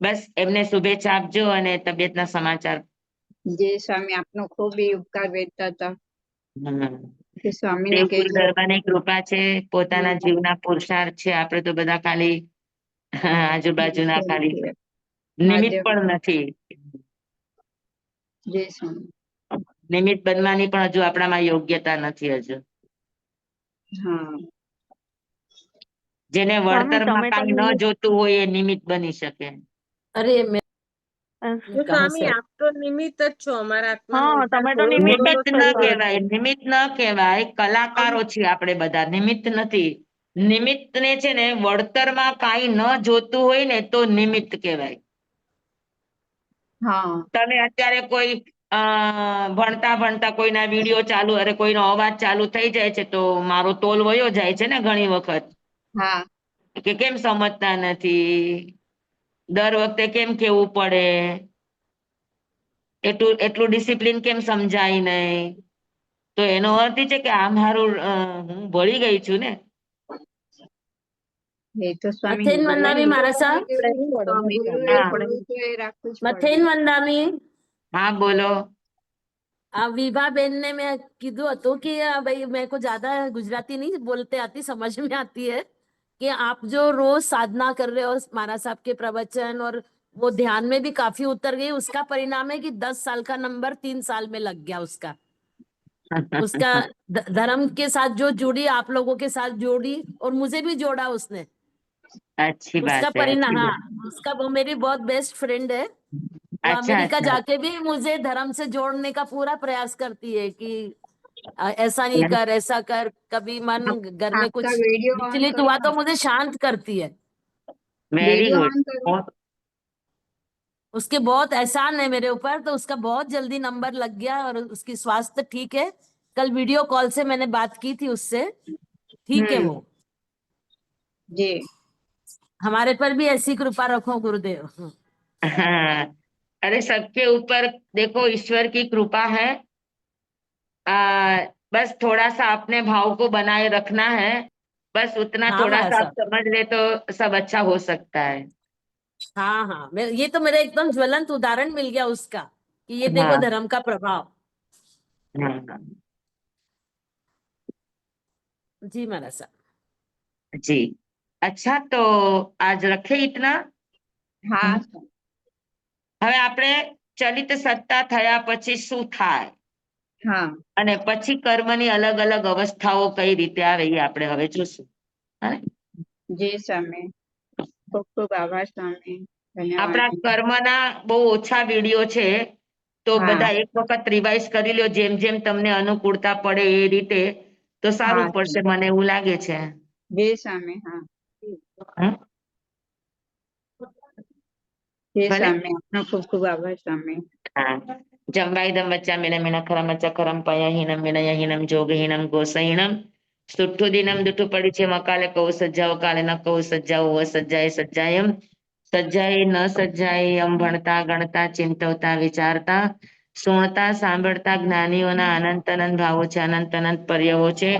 B: બસ એમને શુભેચ્છા આપજો અને તબિયતના સમાચાર.
C: જે સ્વામી આપનો ખૂબ એ ઉપકાર વેચતા હતા
B: હમ.
C: કે સ્વામીને
B: દેવકુળ
C: કહેજો.
B: દરબારની કૃપા છે, પોતાના જીવના પુરુષાર્થ છે. આપણે તો બધા ખાલી આજુબાજુના ખાલી નિમિત્ત પણ નથી.
C: જય સ્વામી.
B: નિમિત્ત બનવાની પણ હજુ આપણામાં યોગ્યતા નથી હજુ.
C: હા
B: જેને
G: સ્વામી
B: વળતરમાં
G: તમે તો
B: કાંઈ ન જોતું હોય એ નિમિત્ત બની શકે.
H: સ્વામી આપ તો નિમિત્ત જ છો અમારા આત્માનો
G: હા
H: ઉદ્ધાર
G: તમે તો
H: થોડો
G: નિમિત્ત
H: થોડો
G: જ
B: નિમિત્ત
G: છો
B: ન
H: થયો
G: સ્વામી.
B: કહેવાય, નિમિત્ત ન કહેવાય. કલાકારો છીએ આપણે બધા, નિમિત્ત નથી. નિમિત્તને છે ને વળતરમાં કાંઈ ન જોતું હોય ને તો નિમિત્ત કહેવાય.
C: હા
B: તમે અત્યારે કોઈ ભણતા ભણતા કોઈના વિડીયો ચાલુ, અરે કોઈનો અવાજ ચાલુ થઈ જાય છે તો મારો તોલ વયો જાય છે ને ઘણી વખત
C: હા
B: કે કેમ સમજતા નથી, દર વખતે કેમ કેવું પડે, એટલું ડિસિપ્લિન કેમ સમજાય નહીં. તો એનો અર્થ એ છે કે આ મારું હું ભળી ગઈ છું ને.
C: એ તો સ્વામી
K: મથેન વંદામી મારા સા
C: સ્વામી
B: હા
C: થોડું તો એ રાખવું જ
K: મથેન
C: પડે.
K: વંદામી
B: હા બોલો.
K: विभा बेन ने मैं कीधु હતું कि भाई मेरे को ज्यादा गुजराती नहीं बोलते आती, समझ में आती है कि आप जो रोज साधना कर रहे हो महाराज साहब के प्रवचन और वो ध्यान में भी काफी उतर गई, उसका परिणाम है कि 10 साल का नंबर 3 साल में लग गया उसका। उसका धर्म के साथ जो जुड़ी, आप लोगों के साथ जोड़ी और मुझे भी जोड़ा उसने।
B: अच्छी
K: उसका
B: बात है,
K: परिणाम,
B: अच्छी
K: हाँ,
B: बात।
K: उसका वो मेरी बहुत बेस्ट फ्रेंड है। वो
B: अच्छा
K: अमेरिका
B: अच्छा।
K: जाके भी मुझे धर्म से जोड़ने का पूरा प्रयास करती है कि ऐसा नहीं कर, ऐसा कर। कभी मन घर में
C: आपका
K: कुछ
C: वीडियो ऑन
K: विचलित
C: करो
K: हुआ
C: ना,
K: तो मुझे शांत करती है।
B: Very
C: video
B: good.
C: ऑन करो।
K: उसके बहुत एहसान है मेरे ऊपर, तो उसका बहुत जल्दी नंबर लग गया और उसकी स्वास्थ्य ठीक है। कल वीडियो कॉल से मैंने बात की थी उससे, ठीक है वो।
C: जी
K: हमारे पर भी ऐसी कृपा रखो गुरुदेव।
B: हाँ, अरे सबके ऊपर देखो ईश्वर की कृपा है। बस थोड़ा सा अपने भाव को बनाए रखना है, बस उतना
K: हाँ
B: थोड़ा
K: महाराज
B: सा आप
K: साहब,
B: समझ ले तो सब अच्छा हो सकता है।
K: हाँ हाँ, ये तो मेरा एकदम ज्वलंत उदाहरण मिल गया उसका कि ये देखो
B: हाँ
K: धर्म का प्रभाव।
B: हाँ हाँ,
K: जी महाराज साहब।
B: जी। अच्छा तो आज रखे इतना।
C: હા
B: હવે આપણે ચલિત સત્તા થયા પછી શું થાય
C: હા
B: અને પછી કર્મની અલગ અલગ અવસ્થાઓ કઈ રીતે આવે એ આપણે હવે જોશું. હા?
C: જી સ્વામી ખૂબ ખૂબ આભાર સ્વામી.
B: આપણા
C: ધન્યવાદ.
B: કર્મના બહુ ઓછા વિડીયો છે, તો
C: હા
B: બધા એક વખત રિવાઇઝ કરી લ્યો, જેમ જેમ તમને અનુકૂળતા પડે એ રીતે, તો સારું
C: હા
B: પડશે મને એવું લાગે છે.
C: જી સ્વામી. હા
B: હમ?
C: જી
B: ભલે.
C: સ્વામી આપનો ખૂબ ખૂબ આભાર સ્વામી.
B: જંબાઈદમ વચ્ચામિનમિન ખરમચકરમ પયહીનમ વિનયહીનમ જોગહીનમ ગોસહીનમ સુઠ્ઠુદિનમ દુઠ્ઠુ પડી છે મકાલે કહું સજ્જાઓ કાલે ન કહું સજ્જાઓ સજ્જાએ સજ્જાયમ સજ્જાએ ન સજ્જાએ એમ ભણતા ગણતા ચિંતવતા વિચારતા સુણતા સાંભળતા જ્ઞાનીઓના અનંત અનંત ભાવો છે, અનંત અનંત પર્યવો છે,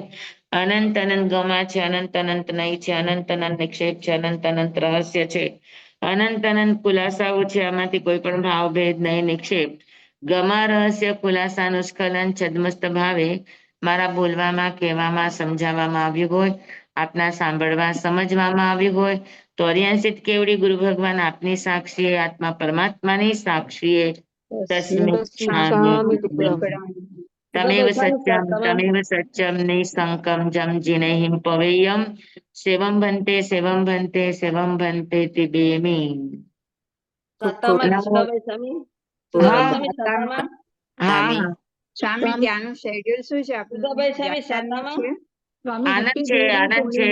B: અનંત અનંત ગમા છે, અનંત અનંત નય છે, અનંત અનંત નિક્ષેપ છે, અનંત અનંત રહસ્ય છે, અનંત અનંત ખુલાસાઓ છે. આમાંથી કોઈ પણ ભાવ ભેદ નહીં, નિક્ષેપ ગમા રહસ્ય ખુલાસા નિષ્કલન છદ્મસ્ત ભાવે મારા બોલવામાં, કહેવામાં, સમજાવવામાં આવ્યું હોય, આપના સાંભળવા સમજવામાં આવ્યું હોય તો 84 કેવડી ગુરુ ભગવાન આપની સાક્ષીએ, આત્મા પરમાત્માની સાક્ષીએ તસ્મિ તમેવ સત્યમ નિસંકમ જમ જીનૈહિમ પવેયમ સેવમ ભંતે તિબેમી. ખૂબ ખૂબ નમો. હા
C: સાતામાં
B: હા હા,
C: સ્વામી ત્યાંનું શેડ્યુલ શું છે આપણું? વ્યાખ્યાનનું છે?
B: આનંદ છે, આનંદ છે.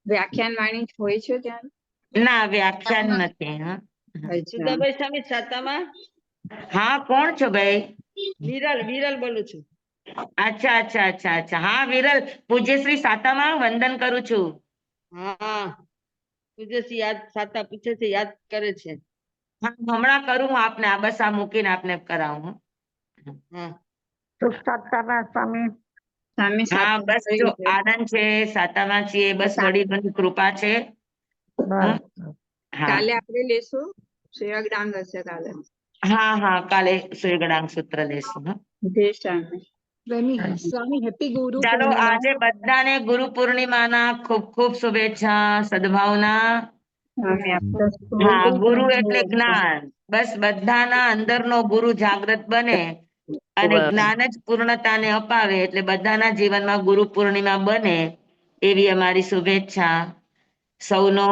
C: વ્યાખ્યાન વાણી હોય છે ત્યાં?
B: ના વ્યાખ્યાન નથી. હા
C: અચ્છા
B: હા, કોણ છો ભાઈ? વિરલ બોલું છું. અચ્છા અચ્છા અચ્છા અચ્છા, હા વિરલ, પૂજ્યશ્રી સાતામાં વંદન કરું છું. હા, હમણાં કરું હું આપને, આ બસ આ મૂકીને આપને કરાવું.
C: સ્વામી
B: હા
C: સાતા
B: બસ જો આનંદ છે, સાતામાં છીએ, બસ વડીલોની કૃપા છે. હા, હા
C: કાલે આપણે લેશું શ્રેયગદાન હશે કાલે.
B: હા કાલે સૂર્યગણાંક સૂત્ર લેશું. હા.
C: જય સ્વામી.
I: સ્વામી હેપી ગુરુ
B: ચાલો
I: પૂર્ણિમા.
B: આજે બધાને ગુરુ પૂર્ણિમાના ખૂબ ખૂબ શુભેચ્છા, સદભાવના.
C: સ્વામી આપતા
B: હા, ગુરુ એટલે જ્ઞાન. બસ બધાના અંદરનો ગુરુ જાગૃત બને અને જ્ઞાન જ પૂર્ણતાને અપાવે એટલે બધાના જીવનમાં ગુરુ પૂર્ણિમા બને એવી અમારી શુભેચ્છા. સૌનો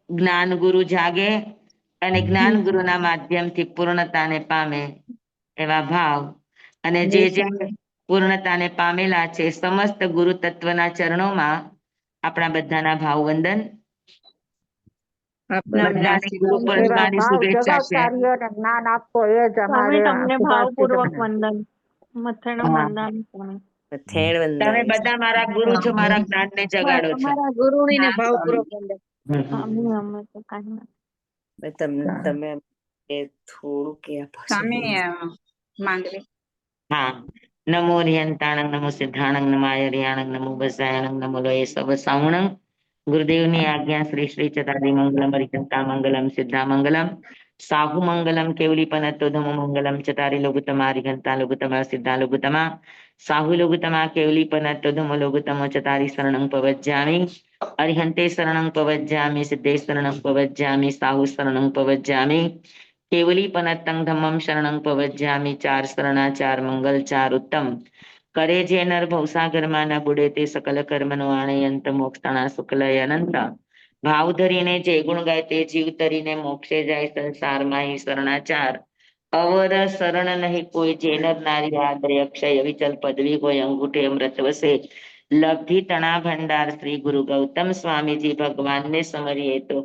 B: જ્ઞાન ગુરુ જાગે અને જ્ઞાન ગુરુના માધ્યમથી પૂર્ણતાને પામે એવા ભાવ. અને જે પૂર્ણતાને પામેલા છે સમસ્ત ગુરુ તત્વના ચરણોમાં આપણા બધાના ભાવવંદન. બધાને ગુરુ પૂર્ણિમાની શુભેચ્છા છે.
J: જ્ઞાન આપો એ જ
G: સ્વામી તમને ભાવપૂર્વક વંદન. મથેણમ
B: હા.
G: વંદન સ્વામી.
B: તમે બધા મારા ગુરુ છો, મારા જ્ઞાનને જગાડો છો.
J: તમારા ગુરુની ને
C: હા,
J: ભાવપૂર્વક વંદન.
G: સ્વામી અમે તો કાંઈ નથી.
C: સ્વામી માંગવી.
B: હા. નમો રિયંતાણંગ નમો સિદ્ધાણંગ નમાય રિયાણંગ નમો બસાયણંગ નમો લોય સવ સાવણંગ. ગુરુદેવની આજ્ઞા શ્રી શ્રી ચતાદી મંગલમ હરિચંતા મંગલમ સિદ્ધા મંગલમ સાહુ મંગલમ કેવલી પનતો ધમો મંગલમ ચતારી લઘુતમા હરિઘંતા લઘુતમા સિદ્ધા લઘુતમા સાહુ લઘુતમા કેવલી પનતો ધમો લઘુતમો ચતારી શરણં પવજ્જામિ અરિહંતે શરણં પવજ્જામિ સિદ્ધે શરણં પવજ્જામિ સાહુ શરણં પવજ્જામિ કેવલી પનત્તં ધમ્મં શરણં પવજ્જામિ ચાર શરણા ચાર મંગલ ચાર ઉત્તમ કરે જે નર ભવસાગરમાં ન બુડે તે સકલ કર્મનો આણયંત મોક્ષણા શુક્લ અનંત ભાવ ધરીને જે ગુણ ગાય તે જીવ તરીને મોક્ષે જાય સંસારમાં શરણાચાર અવર શરણ નહીં કોઈ જે નર નારી આદરે અક્ષય વિચલ પદવી હોય અંગૂઠે અમૃત વસે લબ્ધિ તણા ભંડાર શ્રી ગુરુ ગૌતમ સ્વામીજી ભગવાનને સમરીએ તો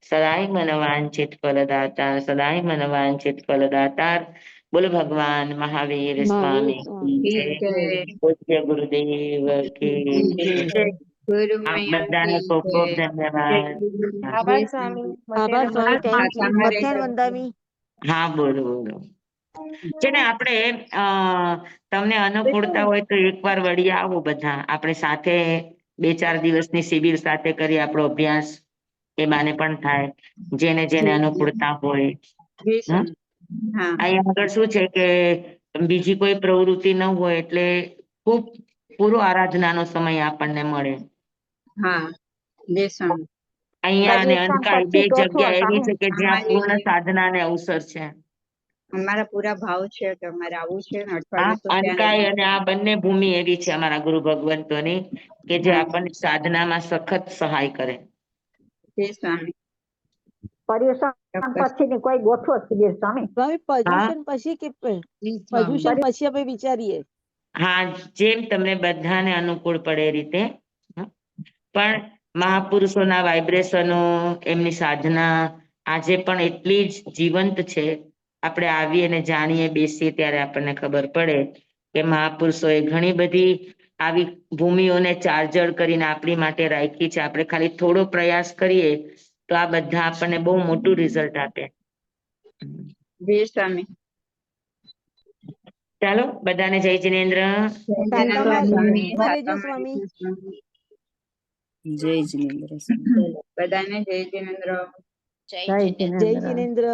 B: સદાય મનવાંચિત ફલદાતા સદાય મનવાંચિત ફલદાતાર બોલ ભગવાન મહાવીર સ્વામી કી જય. પૂજ્ય ગુરુદેવ કી જય.
C: ગુરુ
B: આપ
C: મૈયા
B: બધાને
C: કી
B: ખૂબ
C: જય.
B: ખૂબ ધન્યવાદ.
G: આભાર સ્વામી.
J: આભાર સ્વામી, થેન્ક યુ.
C: તમારે
J: મથેન વંદામી.
B: હા બોલો બોલો. છે ને આપણે તમને અનુકૂળતા હોય તો એકવાર વળી આવો બધા આપણે સાથે 2-4 દિવસની શિબિર સાથે કરી આપણો અભ્યાસ એ બાને પણ થાય જેને જેને અનુકૂળતા હોય.
C: જય
B: હમ?
C: સ્વામી. હા
B: અહીંયા આગળ શું છે કે બીજી કોઈ પ્રવૃત્તિ ન હોય એટલે ખૂબ પૂરો આરાધનાનો સમય આપણને મળે.
C: હા જય સ્વામી.
B: અહીંયા અને અંધકાળ બે
J: પછી ચોથું
B: જગ્યા એવી છે કે જ્યાં
C: અમારી
B: પૂર્ણ સાધનાને અવસર છે.
C: અમારા પૂરા ભાવ છે કે અમારે આવું છે ને
B: હા,
C: અઠવાડિયું તો ત્યાં
B: અનકાય અને આ બંને ભૂમિ એવી છે અમારા ગુરુ ભગવંતોની કે જે
C: હા.
B: આપણને સાધનામાં સખત સહાય કરે.
C: જય સ્વામી.
J: પર્યુષણ
C: ચોક્કસ.
J: પછીની કોઈ ગોઠવો શિબિર સ્વામી.
L: સ્વામી
B: હા
L: પર્યુષણ પછી કે
C: જય સ્વામી.
L: પર્યુષણ પછી આપણે વિચારીએ.
B: હા, જેમ તમને બધાને અનુકૂળ પડે એ રીતે. હમ. પણ મહાપુરુષોના વાઇબ્રેશનો એમની સાધના આજે પણ એટલી જ જીવંત છે. આપણે આવીએ અને જાણીએ બેસીએ ત્યારે આપણને ખબર પડે કે મહાપુરુષોએ ઘણી બધી આવી ભૂમિઓને ચાર્જર કરીને આપણી માટે રાખી છે. આપણે ખાલી થોડો પ્રયાસ કરીએ તો આ બધા આપણને બહુ મોટું રિઝલ્ટ આપે.
C: જય સ્વામી.
B: ચાલો બધાને જય જિનેન્દ્ર.
C: જય જગન્નાથ સ્વામી.
L: સાતમા રહેજો સ્વામી.
C: બધાને જય જિનેન્દ્ર.
J: જય
L: જય
J: જિનેન્દ્ર.
L: જિનેન્દ્ર.